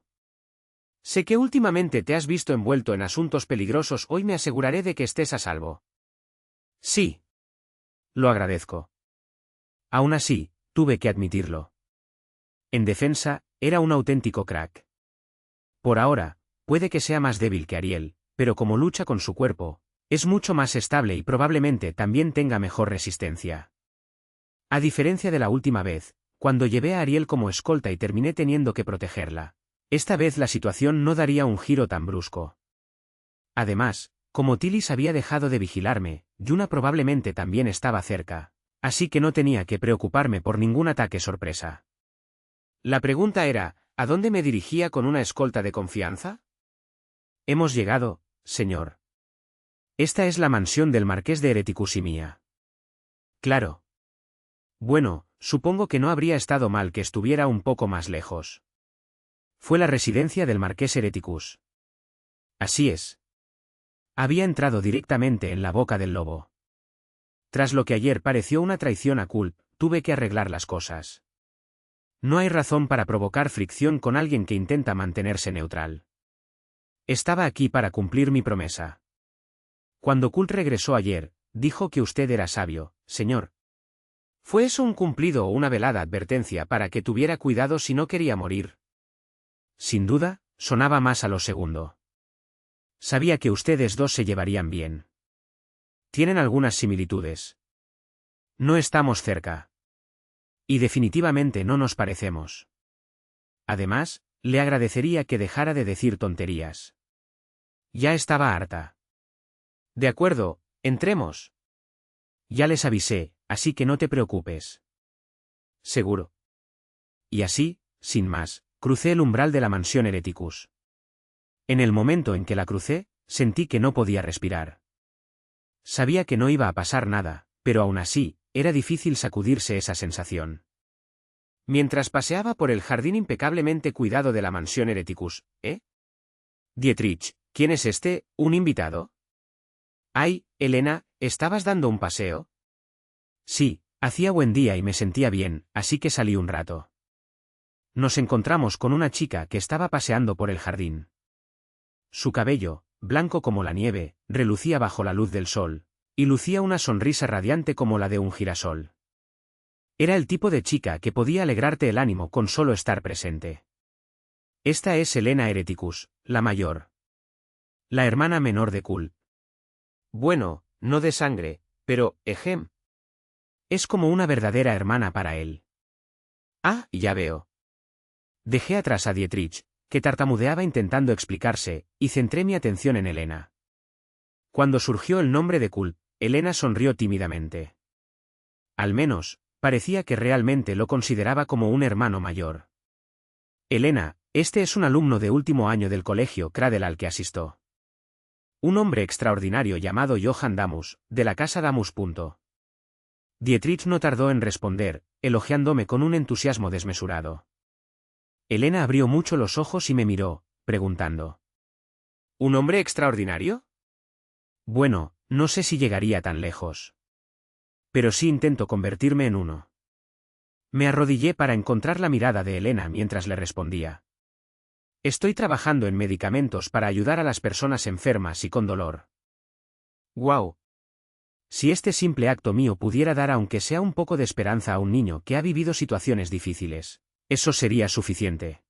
Speaker 2: Sé que últimamente te has visto envuelto en asuntos peligrosos, hoy me aseguraré de que estés a salvo.
Speaker 1: Sí. Lo agradezco. Aún así, tuve que admitirlo. En defensa, era un auténtico crack. Por ahora, puede que sea más débil que Ariel, pero como lucha con su cuerpo, es mucho más estable y probablemente también tenga mejor resistencia. A diferencia de la última vez, cuando llevé a Ariel como escolta y terminé teniendo que protegerla, esta vez la situación no daría un giro tan brusco. Además, como Tillis había dejado de vigilarme, Yuna probablemente también estaba cerca, así que no tenía que preocuparme por ningún ataque sorpresa.
Speaker 2: La pregunta era, ¿a dónde me dirigía con una escolta de confianza?
Speaker 1: Hemos llegado, señor. Esta es la mansión del marqués de Ereticus y mía. Claro. Bueno, supongo que no habría estado mal que estuviera un poco más lejos. Fue la residencia del marqués Ereticus. Así es. Había entrado directamente en la boca del lobo. Tras lo que ayer pareció una traición a Culp, tuve que arreglar las cosas. No hay razón para provocar fricción con alguien que intenta mantenerse neutral. Estaba aquí para cumplir mi promesa. Cuando Culp regresó ayer, dijo que usted era sabio, señor.
Speaker 2: ¿Fue eso un cumplido o una velada advertencia para que tuviera cuidado si no quería morir?
Speaker 1: Sin duda, sonaba más a lo segundo. Sabía que ustedes dos se llevarían bien. Tienen algunas similitudes. No estamos cerca. Y definitivamente no nos parecemos. Además, le agradecería que dejara de decir tonterías. Ya estaba harta.
Speaker 2: De acuerdo, entremos.
Speaker 1: Ya les avisé, así que no te preocupes.
Speaker 2: Seguro.
Speaker 1: Y así, sin más, crucé el umbral de la mansión Ereticus. En el momento en que la crucé, sentí que no podía respirar. Sabía que no iba a pasar nada, pero aún así, era difícil sacudirse esa sensación.
Speaker 2: Mientras paseaba por el jardín impecablemente cuidado de la mansión Ereticus, Dietrich, ¿quién es este, un invitado? Ay, Elena, ¿estabas dando un paseo?
Speaker 1: Sí, hacía buen día y me sentía bien, así que salí un rato. Nos encontramos con una chica que estaba paseando por el jardín. Su cabello, blanco como la nieve, relucía bajo la luz del sol, y lucía una sonrisa radiante como la de un girasol. Era el tipo de chica que podía alegrarte el ánimo con solo estar presente. Esta es Elena Ereticus, la mayor. La hermana menor de Culp.
Speaker 2: Bueno, no de sangre, pero, ejem.
Speaker 1: Es como una verdadera hermana para él.
Speaker 2: Ah, ya veo.
Speaker 1: Dejé atrás a Dietrich, que tartamudeaba intentando explicarse, y centré mi atención en Elena. Cuando surgió el nombre de Culp, Elena sonrió tímidamente. Al menos, parecía que realmente lo consideraba como un hermano mayor. Elena, este es un alumno de último año del colegio Cradle al que asistió. Un hombre extraordinario llamado Johann Damus, de la casa Damus. Dietrich no tardó en responder, elogiándome con un entusiasmo desmesurado. Elena abrió mucho los ojos y me miró, preguntando.
Speaker 2: ¿Un hombre extraordinario?
Speaker 1: Bueno, no sé si llegaría tan lejos. Pero sí intento convertirme en uno. Me arrodillé para encontrar la mirada de Elena mientras le respondía. Estoy trabajando en medicamentos para ayudar a las personas enfermas y con dolor.
Speaker 2: ¡Guau!
Speaker 1: Si este simple acto mío pudiera dar aunque sea un poco de esperanza a un niño que ha vivido situaciones difíciles, eso sería suficiente.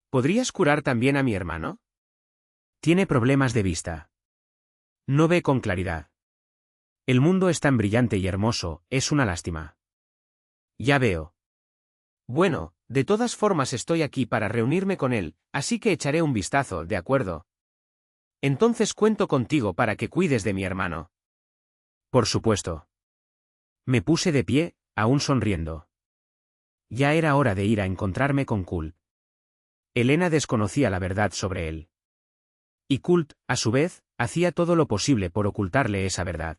Speaker 2: ¿Podrías curar también a mi hermano?
Speaker 1: Tiene problemas de vista. No ve con claridad. El mundo es tan brillante y hermoso, es una lástima.
Speaker 2: Ya veo. Bueno, de todas formas estoy aquí para reunirme con él, así que echaré un vistazo, ¿de acuerdo? Entonces cuento contigo para que cuides de mi hermano.
Speaker 1: Por supuesto. Me puse de pie, aún sonriendo. Ya era hora de ir a encontrarme con Culp. Elena desconocía la verdad sobre él. Y Culp, a su vez, hacía todo lo posible por ocultarle esa verdad.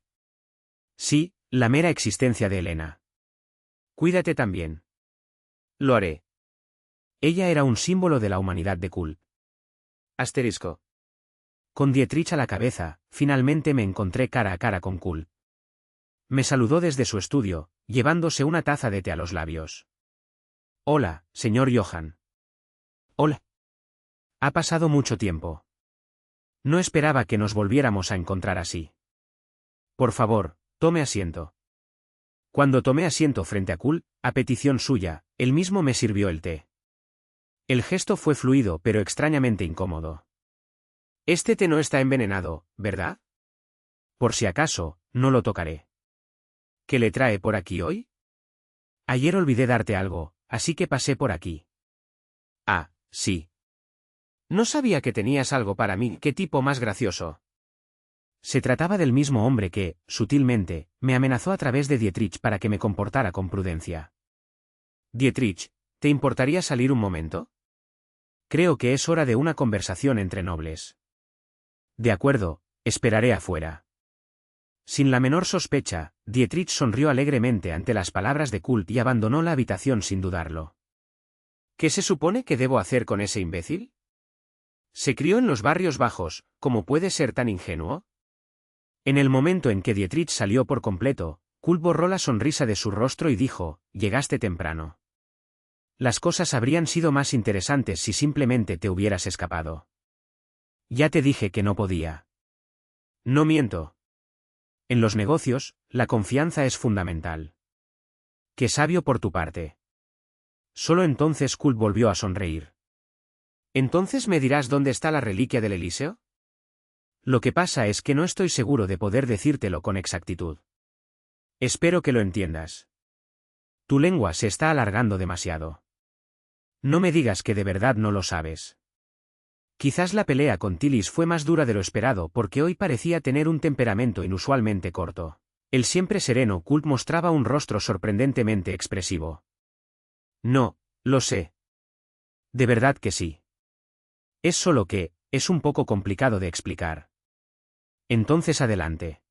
Speaker 1: Sí, la mera existencia de Elena. Cuídate también.
Speaker 2: Lo haré.
Speaker 1: Ella era un símbolo de la humanidad de Culp.
Speaker 2: Asterisco.
Speaker 1: Con Dietrich a la cabeza, finalmente me encontré cara a cara con Culp. Me saludó desde su estudio, llevándose una taza de té a los labios. Hola, señor Johann. Hola. Ha pasado mucho tiempo. No esperaba que nos volviéramos a encontrar así. Por favor, tome asiento. Cuando tomé asiento frente a Kurt, a petición suya, él mismo me sirvió el té. El gesto fue fluido pero extrañamente incómodo. Este té no está envenenado, ¿verdad? Por si acaso, no lo tocaré. ¿Qué le trae por aquí hoy? Ayer olvidé darte algo, así que pasé por aquí. Ah, sí. No sabía que tenías algo para mí, qué tipo más gracioso. Se trataba del mismo hombre que, sutilmente, me amenazó a través de Dietrich para que me comportara con prudencia. Dietrich, ¿te importaría salir un momento? Creo que es hora de una conversación entre nobles. De acuerdo, esperaré afuera. Sin la menor sospecha, Dietrich sonrió alegremente ante las palabras de Kurt y abandonó la habitación sin dudarlo. ¿Qué se supone que debo hacer con ese imbécil? Se crió en los barrios bajos, ¿cómo puede ser tan ingenuo? En el momento en que Dietrich salió por completo, Kurt borró la sonrisa de su rostro y dijo, llegaste temprano. Las cosas habrían sido más interesantes si simplemente te hubieras escapado. Ya te dije que no podía. No miento. En los negocios, la confianza es fundamental. Qué sabio por tu parte. Solo entonces Kurt volvió a sonreír. ¿Entonces me dirás dónde está la reliquia del Elíseo? Lo que pasa es que no estoy seguro de poder decírtelo con exactitud. Espero que lo entiendas. Tu lengua se está alargando demasiado. No me digas que de verdad no lo sabes. Quizás la pelea con Tillis fue más dura de lo esperado porque hoy parecía tener un temperamento inusualmente corto. El siempre sereno Kurt mostraba un rostro sorprendentemente expresivo. No, lo sé. De verdad que sí. Es solo que, es un poco complicado de explicar. Entonces adelante.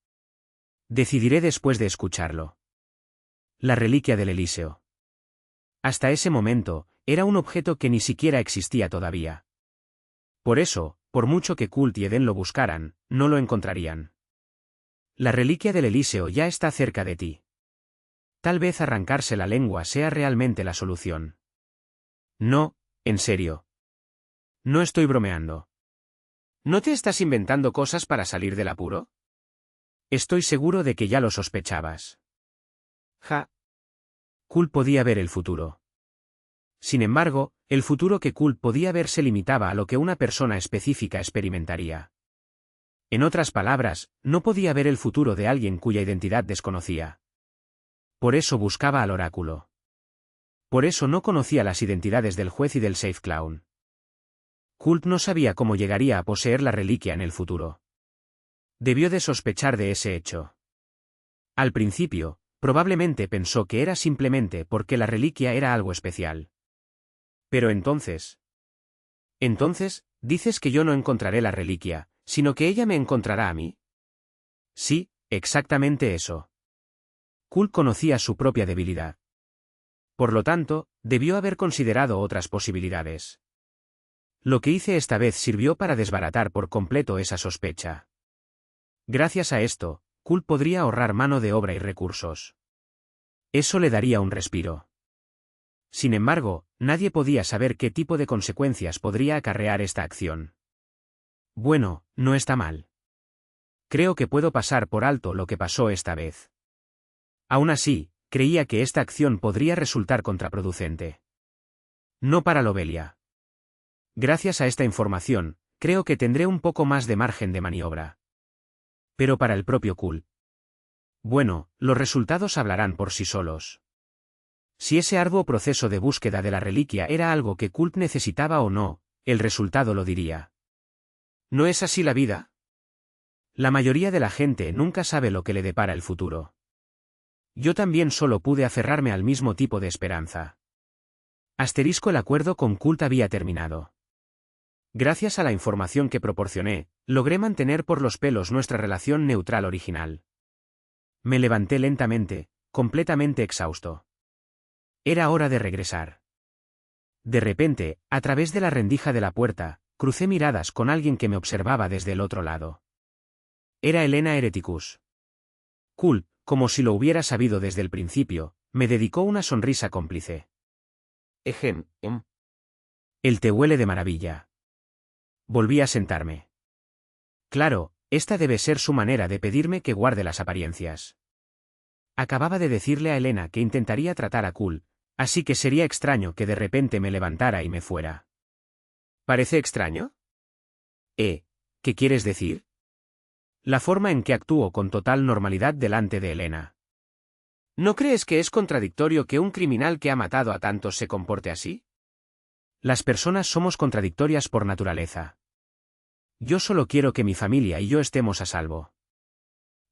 Speaker 1: Decidiré después de escucharlo. La reliquia del Elíseo. Hasta ese momento, era un objeto que ni siquiera existía todavía. Por eso, por mucho que Kurt y Eden lo buscaran, no lo encontrarían. La reliquia del Elíseo ya está cerca de ti. Tal vez arrancarse la lengua sea realmente la solución. No, en serio. No estoy bromeando. ¿No te estás inventando cosas para salir del apuro? Estoy seguro de que ya lo sospechabas. Ja. Kurt podía ver el futuro. Sin embargo, el futuro que Kurt podía ver se limitaba a lo que una persona específica experimentaría. En otras palabras, no podía ver el futuro de alguien cuya identidad desconocía. Por eso buscaba al oráculo. Por eso no conocía las identidades del juez y del Safe Clown. Kurt no sabía cómo llegaría a poseer la reliquia en el futuro. Debió de sospechar de ese hecho. Al principio, probablemente pensó que era simplemente porque la reliquia era algo especial. Pero entonces... Entonces, dices que yo no encontraré la reliquia, sino que ella me encontrará a mí. Sí, exactamente eso. Kurt conocía su propia debilidad. Por lo tanto, debió haber considerado otras posibilidades. Lo que hice esta vez sirvió para desbaratar por completo esa sospecha. Gracias a esto, Kurt podría ahorrar mano de obra y recursos. Eso le daría un respiro. Sin embargo, nadie podía saber qué tipo de consecuencias podría acarrear esta acción. Bueno, no está mal. Creo que puedo pasar por alto lo que pasó esta vez. Aún así, creía que esta acción podría resultar contraproducente. No para Lobelia. Gracias a esta información, creo que tendré un poco más de margen de maniobra. Pero para el propio Kurt. Bueno, los resultados hablarán por sí solos. Si ese arduo proceso de búsqueda de la reliquia era algo que Kurt necesitaba o no, el resultado lo diría. ¿No es así la vida? La mayoría de la gente nunca sabe lo que le depara el futuro. Yo también solo pude aferrarme al mismo tipo de esperanza. El acuerdo con Kurt había terminado. Gracias a la información que proporcioné, logré mantener por los pelos nuestra relación neutral original. Me levanté lentamente, completamente exhausto. Era hora de regresar. De repente, a través de la rendija de la puerta, crucé miradas con alguien que me observaba desde el otro lado. Era Helena Hereticus. Kurt, como si lo hubiera sabido desde el principio, me dedicó una sonrisa cómplice.
Speaker 2: Ejem.
Speaker 1: El té huele de maravilla. Volví a sentarme. Claro, esta debe ser su manera de pedirme que guarde las apariencias. Acababa de decirle a Elena que intentaría tratar a Kul, así que sería extraño que de repente me levantara y me fuera.
Speaker 2: ¿Parece extraño?
Speaker 1: ¿Qué quieres decir? La forma en que actúo con total normalidad delante de Elena.
Speaker 2: ¿No crees que es contradictorio que un criminal que ha matado a tantos se comporte así?
Speaker 1: Las personas somos contradictorias por naturaleza. Yo solo quiero que mi familia y yo estemos a salvo.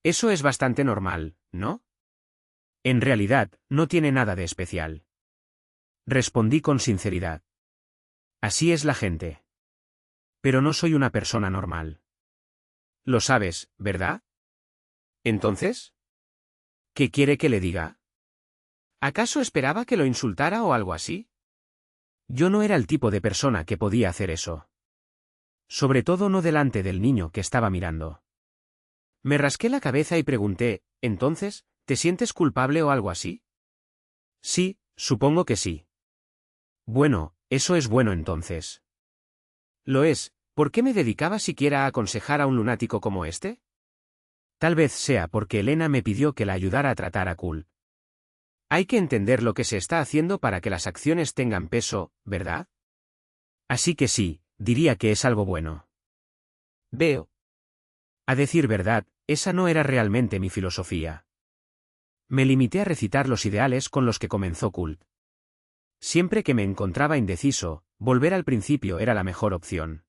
Speaker 2: Eso es bastante normal, ¿no?
Speaker 1: En realidad, no tiene nada de especial. Respondí con sinceridad. Así es la gente. Pero no soy una persona normal.
Speaker 2: Lo sabes, ¿verdad? ¿Entonces?
Speaker 1: ¿Qué quiere que le diga?
Speaker 2: ¿Acaso esperaba que lo insultara o algo así?
Speaker 1: Yo no era el tipo de persona que podía hacer eso. Sobre todo no delante del niño que estaba mirando.
Speaker 2: Me rasqué la cabeza y pregunté, ¿entonces, te sientes culpable o algo así?
Speaker 1: Sí, supongo que sí. Bueno, eso es bueno entonces.
Speaker 2: Lo es, ¿por qué me dedicaba siquiera a aconsejar a un lunático como este?
Speaker 1: Tal vez sea porque Elena me pidió que la ayudara a tratar a Kul.
Speaker 2: Hay que entender lo que se está haciendo para que las acciones tengan peso, ¿verdad?
Speaker 1: Así que sí, diría que es algo bueno.
Speaker 2: Veo.
Speaker 1: A decir verdad, esa no era realmente mi filosofía. Me limité a recitar los ideales con los que comenzó Kul. Siempre que me encontraba indeciso, volver al principio era la mejor opción.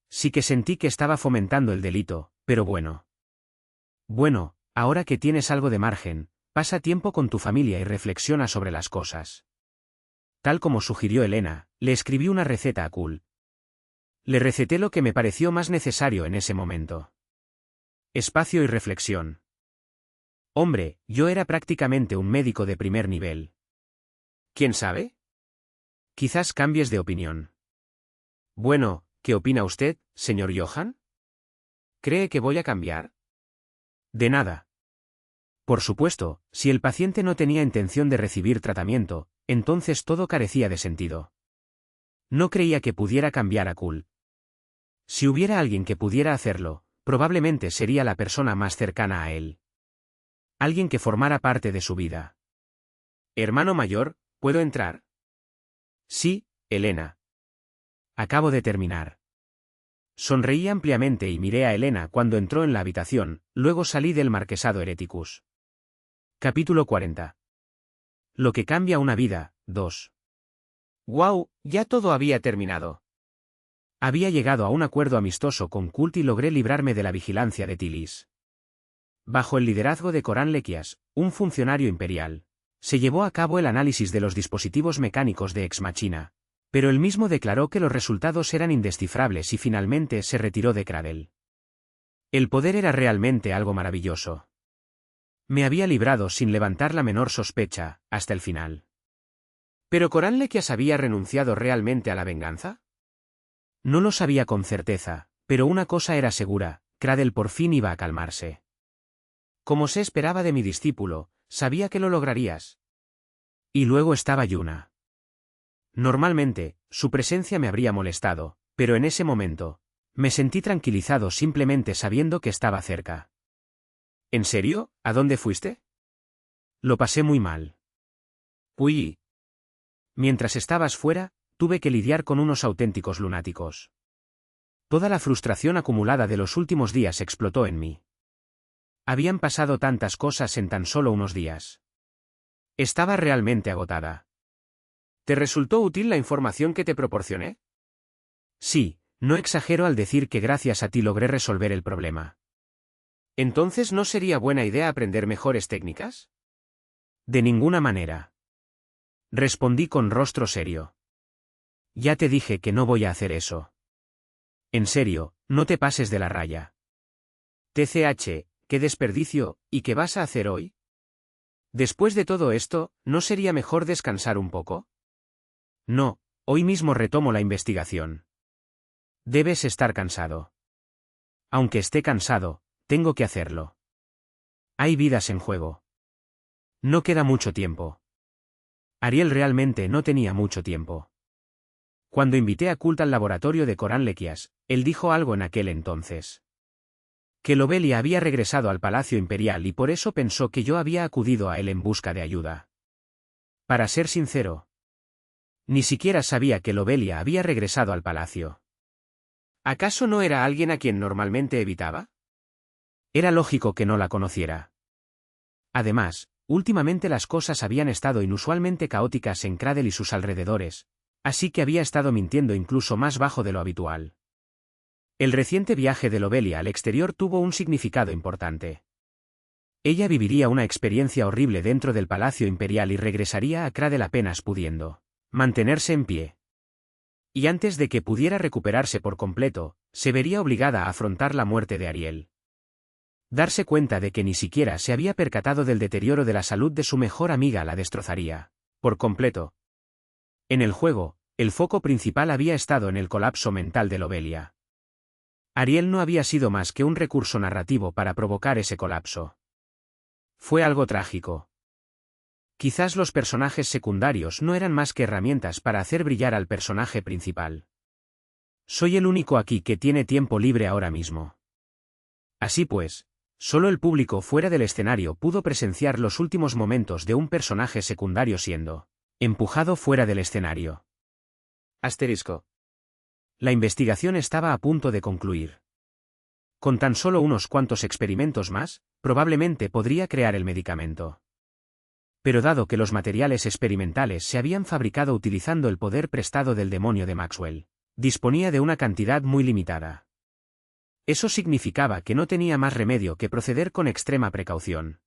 Speaker 1: Sí que sentí que estaba fomentando el delito, pero bueno. Bueno, ahora que tienes algo de margen, pasa tiempo con tu familia y reflexiona sobre las cosas. Tal como sugirió Elena, le escribí una receta a Kul. Le receté lo que me pareció más necesario en ese momento. Espacio y reflexión. Hombre, yo era prácticamente un médico de primer nivel.
Speaker 2: ¿Quién sabe?
Speaker 1: Quizás cambies de opinión.
Speaker 2: Bueno, ¿qué opina usted, señor Johan? ¿Cree que voy a cambiar?
Speaker 1: De nada. Por supuesto, si el paciente no tenía intención de recibir tratamiento, entonces todo carecía de sentido. No creía que pudiera cambiar a Kul. Si hubiera alguien que pudiera hacerlo, probablemente sería la persona más cercana a él. Alguien que formara parte de su vida.
Speaker 2: Hermano mayor, ¿puedo entrar?
Speaker 1: Sí, Elena. Acabo de terminar. Sonreí ampliamente y miré a Elena cuando entró en la habitación, luego salí del Marquesado Hereticus. Capítulo 40. Lo que cambia una vida, 2.
Speaker 2: ¡Guau! Ya todo había terminado.
Speaker 1: Había llegado a un acuerdo amistoso con Kult y logré librarme de la vigilancia de Tilis. Bajo el liderazgo de Coran Lequias, un funcionario imperial, se llevó a cabo el análisis de los dispositivos mecánicos de Ex Machina, pero él mismo declaró que los resultados eran indescifrables y finalmente se retiró de Cradle. El poder era realmente algo maravilloso. Me había librado sin levantar la menor sospecha, hasta el final.
Speaker 2: ¿Pero Coran Lequias había renunciado realmente a la venganza?
Speaker 1: No lo sabía con certeza, pero una cosa era segura, Cradle por fin iba a calmarse.
Speaker 2: Como se esperaba de mi discípulo, sabía que lo lograrías.
Speaker 1: Y luego estaba Yuna. Normalmente, su presencia me habría molestado, pero en ese momento, me sentí tranquilizado simplemente sabiendo que estaba cerca.
Speaker 2: ¿En serio? ¿A dónde fuiste?
Speaker 1: Lo pasé muy mal.
Speaker 2: Uy.
Speaker 1: Mientras estabas fuera, tuve que lidiar con unos auténticos lunáticos. Toda la frustración acumulada de los últimos días explotó en mí. Habían pasado tantas cosas en tan solo unos días. Estaba realmente agotada.
Speaker 2: ¿Te resultó útil la información que te proporcioné?
Speaker 1: Sí, no exagero al decir que gracias a ti logré resolver el problema.
Speaker 2: ¿Entonces no sería buena idea aprender mejores técnicas?
Speaker 1: De ninguna manera. Respondí con rostro serio. Ya te dije que no voy a hacer eso. En serio, no te pases de la raya.
Speaker 2: TCH, qué desperdicio, ¿y qué vas a hacer hoy? Después de todo esto, ¿no sería mejor descansar un poco?
Speaker 1: No, hoy mismo retomo la investigación. Debes estar cansado. Aunque esté cansado, tengo que hacerlo. Hay vidas en juego. No queda mucho tiempo. Ariel realmente no tenía mucho tiempo. Cuando invité a Kult al laboratorio de Corán Lequias, él dijo algo en aquel entonces. Que Lobelia había regresado al Palacio Imperial y por eso pensó que yo había acudido a él en busca de ayuda. Para ser sincero, ni siquiera sabía que Lobelia había regresado al palacio. ¿Acaso no era alguien a quien normalmente evitaba? Era lógico que no la conociera. Además, últimamente las cosas habían estado inusualmente caóticas en Cradle y sus alrededores, así que había estado mintiendo incluso más bajo de lo habitual. El reciente viaje de Lobelia al exterior tuvo un significado importante. Ella viviría una experiencia horrible dentro del Palacio Imperial y regresaría a Cradle apenas pudiendo mantenerse en pie. Y antes de que pudiera recuperarse por completo, se vería obligada a afrontar la muerte de Ariel. Darse cuenta de que ni siquiera se había percatado del deterioro de la salud de su mejor amiga la destrozaría por completo. En el juego, el foco principal había estado en el colapso mental de Lobelia. Ariel no había sido más que un recurso narrativo para provocar ese colapso. Fue algo trágico. Quizás los personajes secundarios no eran más que herramientas para hacer brillar al personaje principal. Soy el único aquí que tiene tiempo libre ahora mismo. Así pues, solo el público fuera del escenario pudo presenciar los últimos momentos de un personaje secundario siendo empujado fuera del escenario. Asterisco. La investigación estaba a punto de concluir. Con tan solo unos cuantos experimentos más, probablemente podría crear el medicamento. Pero dado que los materiales experimentales se habían fabricado utilizando el poder prestado del demonio de Maxwell, disponía de una cantidad muy limitada. Eso significaba que no tenía más remedio que proceder con extrema precaución.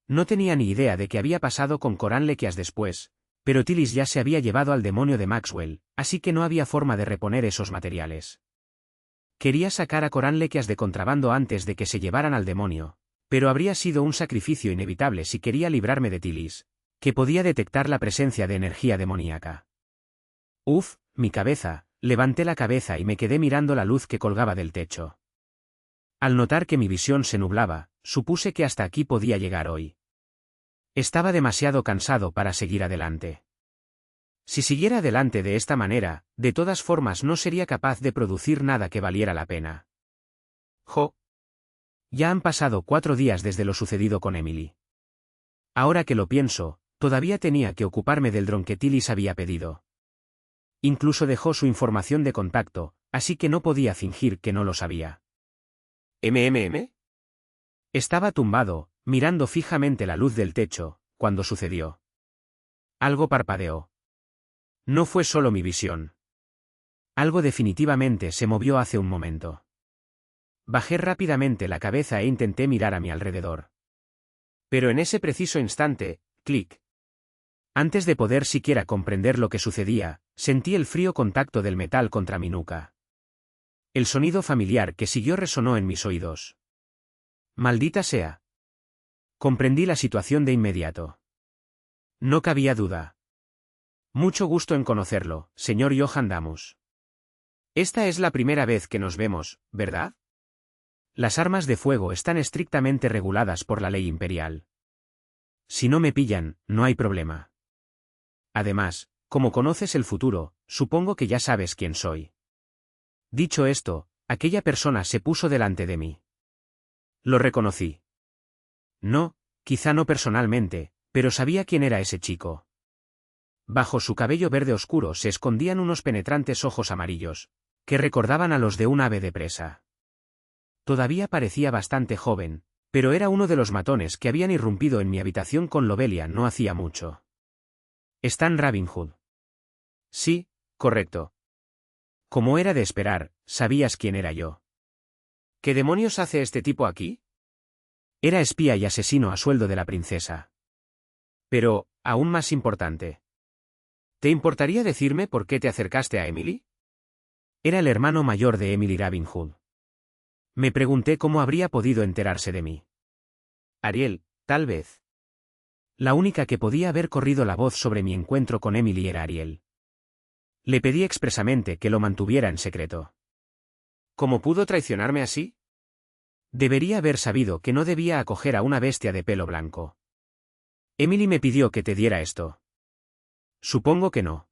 Speaker 1: No tenía ni idea de qué había pasado con Corán Lequias después, pero Tilis ya se había llevado al demonio de Maxwell, así que no había forma de reponer esos materiales. Quería sacar a Corán Lequias de contrabando antes de que se llevaran al demonio, pero habría sido un sacrificio inevitable si quería librarme de Tilis, que podía detectar la presencia de energía demoníaca. Uf, mi cabeza, levanté la cabeza y me quedé mirando la luz que colgaba del techo. Al notar que mi visión se nublaba, supuse que hasta aquí podía llegar hoy. Estaba demasiado cansado para seguir adelante. Si siguiera adelante de esta manera, de todas formas no sería capaz de producir nada que valiera la pena. Ya han pasado 4 días desde lo sucedido con Emily. Ahora que lo pienso, todavía tenía que ocuparme del dron que Tilis había pedido. Incluso dejó su información de contacto, así que no podía fingir que no lo sabía.
Speaker 2: ¿MMM?
Speaker 1: Estaba tumbado, mirando fijamente la luz del techo, cuando sucedió. Algo parpadeó. No fue solo mi visión. Algo definitivamente se movió hace un momento. Bajé rápidamente la cabeza e intenté mirar a mi alrededor. Pero en ese preciso instante, clic. Antes de poder siquiera comprender lo que sucedía, sentí el frío contacto del metal contra mi nuca. El sonido familiar que siguió resonó en mis oídos. Maldita sea. Comprendí la situación de inmediato. No cabía duda. Mucho gusto en conocerlo, señor Johan Damus. Esta es la primera vez que nos vemos, ¿verdad? Las armas de fuego están estrictamente reguladas por la ley imperial. Si no me pillan, no hay problema. Además, como conoces el futuro, supongo que ya sabes quién soy. Dicho esto, aquella persona se puso delante de mí. Lo reconocí. No, quizá no personalmente, pero sabía quién era ese chico. Bajo su cabello verde oscuro se escondían unos penetrantes ojos amarillos, que recordaban a los de un ave de presa. Todavía parecía bastante joven, pero era uno de los matones que habían irrumpido en mi habitación con Lobelia no hacía mucho. Stan Ravenhood. Sí, correcto. Como era de esperar, sabías quién era yo.
Speaker 2: ¿Qué demonios hace este tipo aquí?
Speaker 1: Era espía y asesino a sueldo de la princesa.
Speaker 2: Pero, aún más importante. ¿Te importaría decirme por qué te acercaste a Emily?
Speaker 1: Era el hermano mayor de Emily Ravenhood. Me pregunté cómo habría podido enterarse de mí.
Speaker 2: Ariel, tal vez.
Speaker 1: La única que podía haber corrido la voz sobre mi encuentro con Emily era Ariel. Le pedí expresamente que lo mantuviera en secreto.
Speaker 2: ¿Cómo pudo traicionarme así?
Speaker 1: Debería haber sabido que no debía acoger a una bestia de pelo blanco. Emily me pidió que te diera esto. Supongo que no.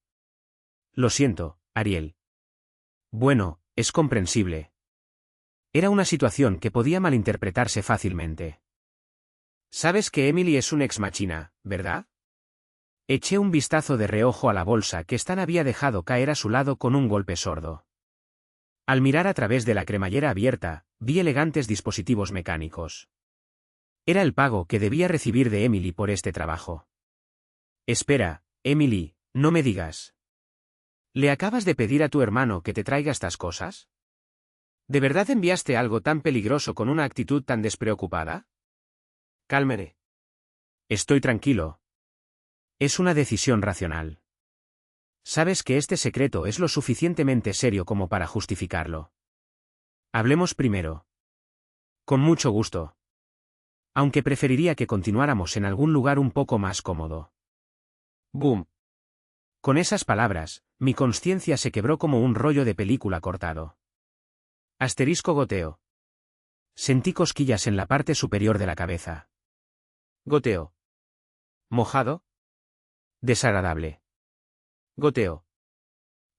Speaker 1: Lo siento, Ariel. Bueno, es comprensible. Era una situación que podía malinterpretarse fácilmente. Sabes que Emily es un ex machina, ¿verdad? Eché un vistazo de reojo a la bolsa que Stan había dejado caer a su lado con un golpe sordo. Al mirar a través de la cremallera abierta, vi elegantes dispositivos mecánicos. Era el pago que debía recibir de Emily por este trabajo. Espera, Emily, no me digas. ¿Le acabas de pedir a tu hermano que te traiga estas cosas? ¿De verdad enviaste algo tan peligroso con una actitud tan despreocupada? Cálmate. Estoy tranquilo. Es una decisión racional. Sabes que este secreto es lo suficientemente serio como para justificarlo. Hablemos primero. Con mucho gusto. Aunque preferiría que continuáramos en algún lugar un poco más cómodo. Boom. Con esas palabras, mi consciencia se quebró como un rollo de película cortado. Asterisco goteo. Sentí cosquillas en la parte superior de la cabeza. Goteo. ¿Mojado? Desagradable. Goteo.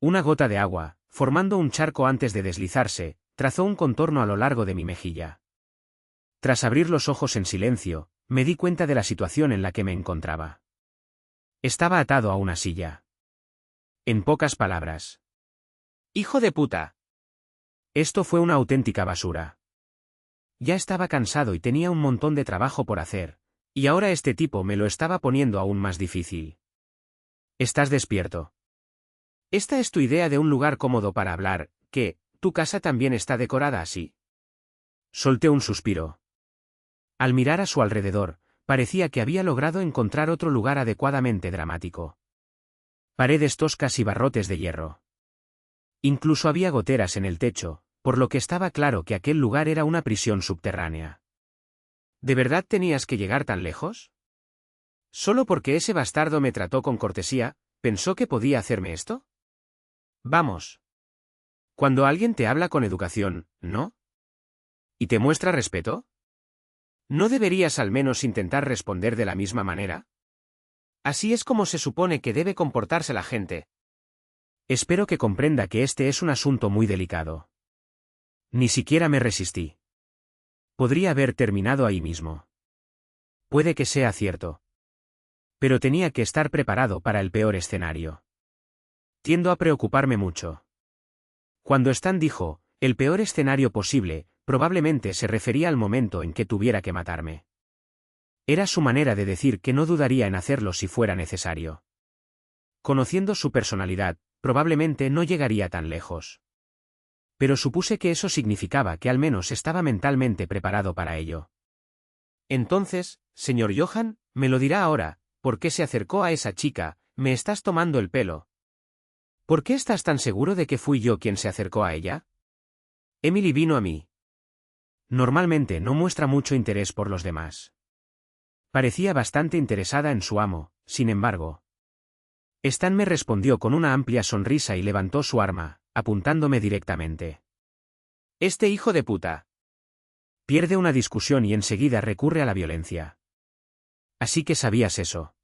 Speaker 1: Una gota de agua, formando un charco antes de deslizarse, trazó un contorno a lo largo de mi mejilla. Tras abrir los ojos en silencio, me di cuenta de la situación en la que me encontraba. Estaba atado a una silla. En pocas palabras. ¡Hijo de puta! Esto fue una auténtica basura. Ya estaba cansado y tenía un montón de trabajo por hacer, y ahora este tipo me lo estaba poniendo aún más difícil. ¿Estás despierto? Esta es tu idea de un lugar cómodo para hablar, ¿qué? ¿Tu casa también está decorada así? Solté un suspiro. Al mirar a su alrededor, parecía que había logrado encontrar otro lugar adecuadamente dramático. Paredes toscas y barrotes de hierro. Incluso había goteras en el techo, por lo que estaba claro que aquel lugar era una prisión subterránea. ¿De verdad tenías que llegar tan lejos? ¿Solo porque ese bastardo me trató con cortesía, pensó que podía hacerme esto? Vamos. Cuando alguien te habla con educación, ¿no? ¿Y te muestra respeto? ¿No deberías al menos intentar responder de la misma manera? Así es como se supone que debe comportarse la gente. Espero que comprenda que este es un asunto muy delicado. Ni siquiera me resistí. Podría haber terminado ahí mismo. Puede que sea cierto. Pero tenía que estar preparado para el peor escenario. Tiendo a preocuparme mucho. Cuando Stan dijo, el peor escenario posible, probablemente se refería al momento en que tuviera que matarme. Era su manera de decir que no dudaría en hacerlo si fuera necesario. Conociendo su personalidad, probablemente no llegaría tan lejos. Pero supuse que eso significaba que al menos estaba mentalmente preparado para ello. Entonces, señor Johan, me lo dirá ahora, ¿por qué se acercó a esa chica? Me estás tomando el pelo. ¿Por qué estás tan seguro de que fui yo quien se acercó a ella? Emily vino a mí. Normalmente no muestra mucho interés por los demás. Parecía bastante interesada en su amo, sin embargo. Stan me respondió con una amplia sonrisa y levantó su arma, apuntándome directamente. Este hijo de puta. Pierde una discusión y enseguida recurre a la violencia. Así que sabías eso.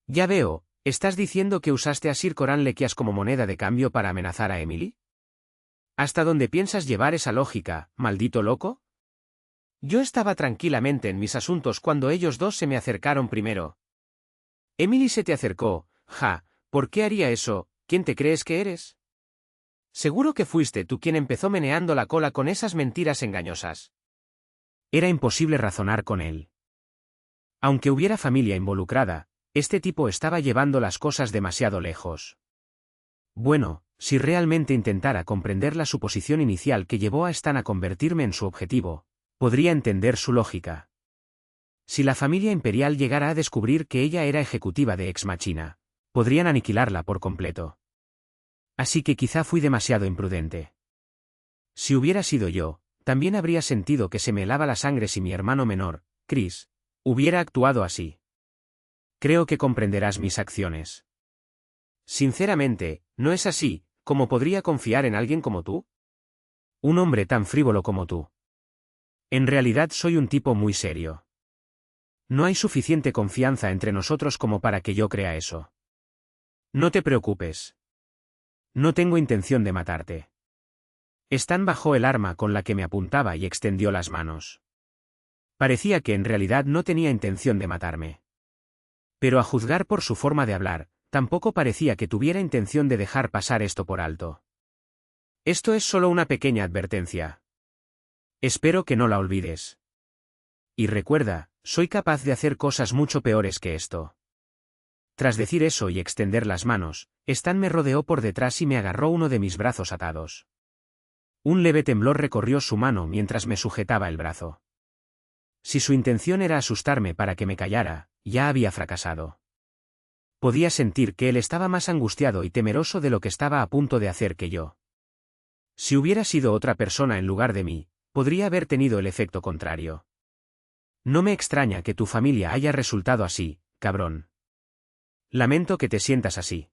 Speaker 1: Ya veo, ¿estás diciendo que usaste a Sir Coran Lequias como moneda de cambio para amenazar a Emily? ¿Hasta dónde piensas llevar esa lógica, maldito loco? Yo estaba tranquilamente en mis asuntos cuando ellos dos se me acercaron primero. Emily se te acercó, ja, ¿por qué haría eso? ¿Quién te crees que eres? Seguro que fuiste tú quien empezó meneando la cola con esas mentiras engañosas. Era imposible razonar con él. Aunque hubiera familia involucrada, este tipo estaba llevando las cosas demasiado lejos. Bueno, si realmente intentara comprender la suposición inicial que llevó a Stan a convertirme en su objetivo, podría entender su lógica. Si la familia imperial llegara a descubrir que ella era ejecutiva de Ex Machina, podrían aniquilarla por completo. Así que quizá fui demasiado imprudente. Si hubiera sido yo, también habría sentido que se me helaba la sangre si mi hermano menor, Chris, hubiera actuado así. Creo que comprenderás mis acciones. Sinceramente, ¿no es así? ¿Cómo podría confiar en alguien como tú? Un hombre tan frívolo como tú. En realidad soy un tipo muy serio. No hay suficiente confianza entre nosotros como para que yo crea eso. No te preocupes. No tengo intención de matarte. Stan bajó el arma con la que me apuntaba y extendió las manos. Parecía que en realidad no tenía intención de matarme. Pero a juzgar por su forma de hablar, tampoco parecía que tuviera intención de dejar pasar esto por alto. Esto es solo una pequeña advertencia. Espero que no la olvides. Y recuerda, soy capaz de hacer cosas mucho peores que esto. Tras decir eso y extender las manos, Stan me rodeó por detrás y me agarró uno de mis brazos atados. Un leve temblor recorrió su mano mientras me sujetaba el brazo. Si su intención era asustarme para que me callara, ya había fracasado. Podía sentir que él estaba más angustiado y temeroso de lo que estaba a punto de hacer que yo. Si hubiera sido otra persona en lugar de mí, podría haber tenido el efecto contrario. No me extraña que tu familia haya resultado así, cabrón. Lamento que te sientas así.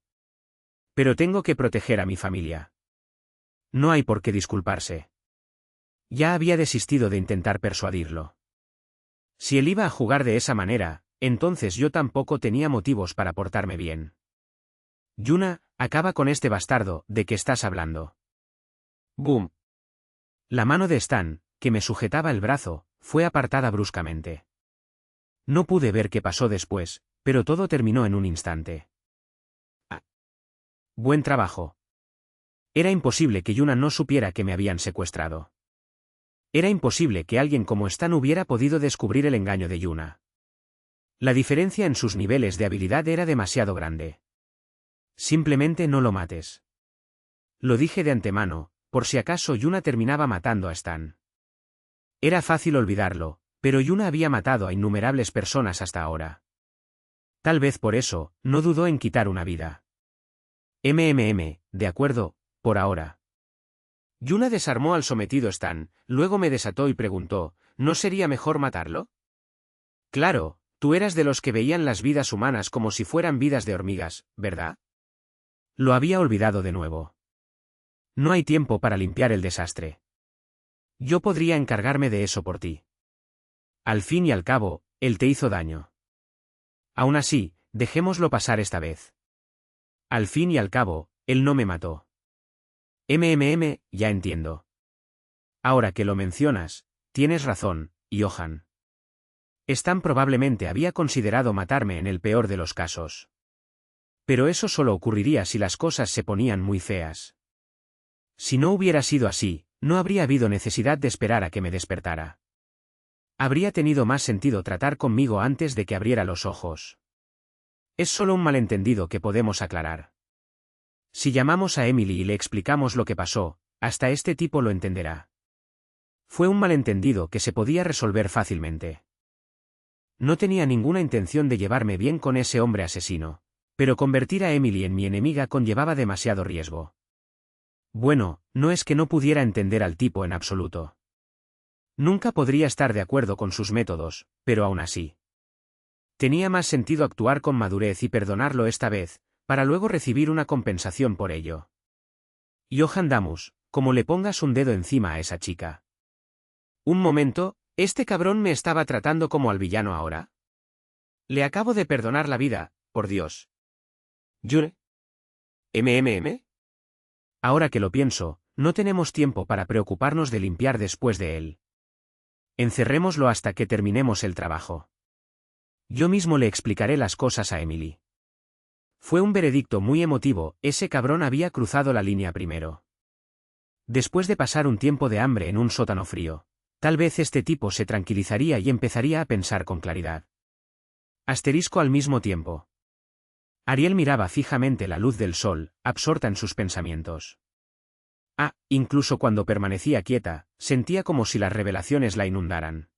Speaker 1: Pero tengo que proteger a mi familia. No hay por qué disculparse. Ya había desistido de intentar persuadirlo. Si él iba a jugar de esa manera, entonces yo tampoco tenía motivos para portarme bien. Yuna, acaba con este bastardo, ¿de qué estás hablando? Boom. La mano de Stan, que me sujetaba el brazo, fue apartada bruscamente. No pude ver qué pasó después, pero todo terminó en un instante. Ah. Buen trabajo. Era imposible que Yuna no supiera que me habían secuestrado. Era imposible que alguien como Stan hubiera podido descubrir el engaño de Yuna. La diferencia en sus niveles de habilidad era demasiado grande. Simplemente no lo mates. Lo dije de antemano, por si acaso Yuna terminaba matando a Stan. Era fácil olvidarlo, pero Yuna había matado a innumerables personas hasta ahora. Tal vez por eso, no dudó en quitar una vida. De acuerdo, por ahora. Yuna desarmó al sometido Stan, luego me desató y preguntó, ¿no sería mejor matarlo? Claro, tú eras de los que veían las vidas humanas como si fueran vidas de hormigas, ¿verdad? Lo había olvidado de nuevo. No hay tiempo para limpiar el desastre. Yo podría encargarme de eso por ti. Al fin y al cabo, él te hizo daño. Aún así, dejémoslo pasar esta vez. Al fin y al cabo, él no me mató. Ya entiendo. Ahora que lo mencionas, tienes razón, Johan. Stan probablemente había considerado matarme en el peor de los casos. Pero eso solo ocurriría si las cosas se ponían muy feas. Si no hubiera sido así, no habría habido necesidad de esperar a que me despertara. Habría tenido más sentido tratar conmigo antes de que abriera los ojos. Es solo un malentendido que podemos aclarar. Si llamamos a Emily y le explicamos lo que pasó, hasta este tipo lo entenderá. Fue un malentendido que se podía resolver fácilmente. No tenía ninguna intención de llevarme bien con ese hombre asesino, pero convertir a Emily en mi enemiga conllevaba demasiado riesgo. Bueno, no es que no pudiera entender al tipo en absoluto. Nunca podría estar de acuerdo con sus métodos, pero aún así. Tenía más sentido actuar con madurez y perdonarlo esta vez, para luego recibir una compensación por ello. Johan Damus, como le pongas un dedo encima a esa chica. Un momento, ¿este cabrón me estaba tratando como al villano ahora? Le acabo de perdonar la vida, por Dios. ¿Yune? Ahora que lo pienso, no tenemos tiempo para preocuparnos de limpiar después de él. Encerrémoslo hasta que terminemos el trabajo. Yo mismo le explicaré las cosas a Emily. Fue un veredicto muy emotivo, ese cabrón había cruzado la línea primero. Después de pasar un tiempo de hambre en un sótano frío, tal vez este tipo se tranquilizaría y empezaría a pensar con claridad. Asterisco al mismo tiempo. Ariel miraba fijamente la luz del sol, absorta en sus pensamientos. Incluso cuando permanecía quieta, sentía como si las revelaciones la inundaran.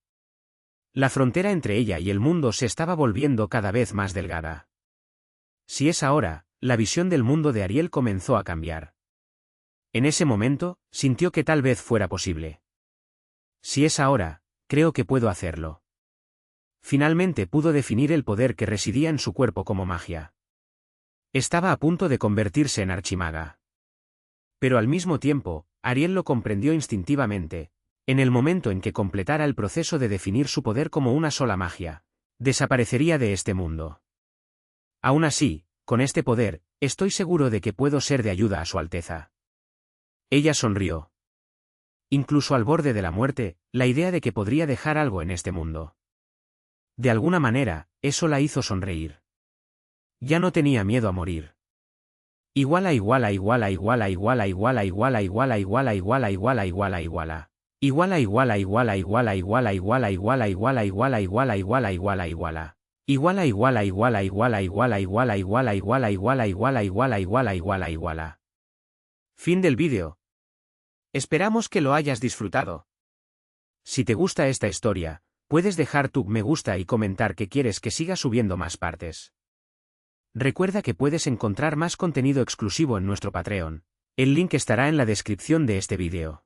Speaker 1: La frontera entre ella y el mundo se estaba volviendo cada vez más delgada. Si es ahora, la visión del mundo de Ariel comenzó a cambiar. En ese momento, sintió que tal vez fuera posible. Si es ahora, creo que puedo hacerlo. Finalmente pudo definir el poder que residía en su cuerpo como magia. Estaba a punto de convertirse en archimaga. Pero al mismo tiempo, Ariel lo comprendió instintivamente, En el momento en que completara el proceso de definir su poder como una sola magia, desaparecería de este mundo. Aún así, con este poder, estoy seguro de que puedo ser de ayuda a Su Alteza. Ella sonrió. Incluso al borde de la muerte, la idea de que podría dejar algo en este mundo. De alguna manera, eso la hizo sonreír. Ya no tenía miedo a morir. Iguala iguala iguala iguala iguala iguala iguala iguala iguala iguala iguala iguala iguala. Iguala iguala iguala iguala iguala iguala iguala iguala iguala iguala iguala iguala iguala. Iguala iguala iguala iguala iguala iguala iguala iguala iguala iguala iguala iguala iguala iguala. Fin del vídeo. Esperamos que lo hayas disfrutado. Si te gusta esta historia, puedes dejar tu me gusta y comentar que quieres que siga subiendo más partes. Recuerda que puedes encontrar más contenido exclusivo en nuestro Patreon. El link estará en la descripción de este vídeo.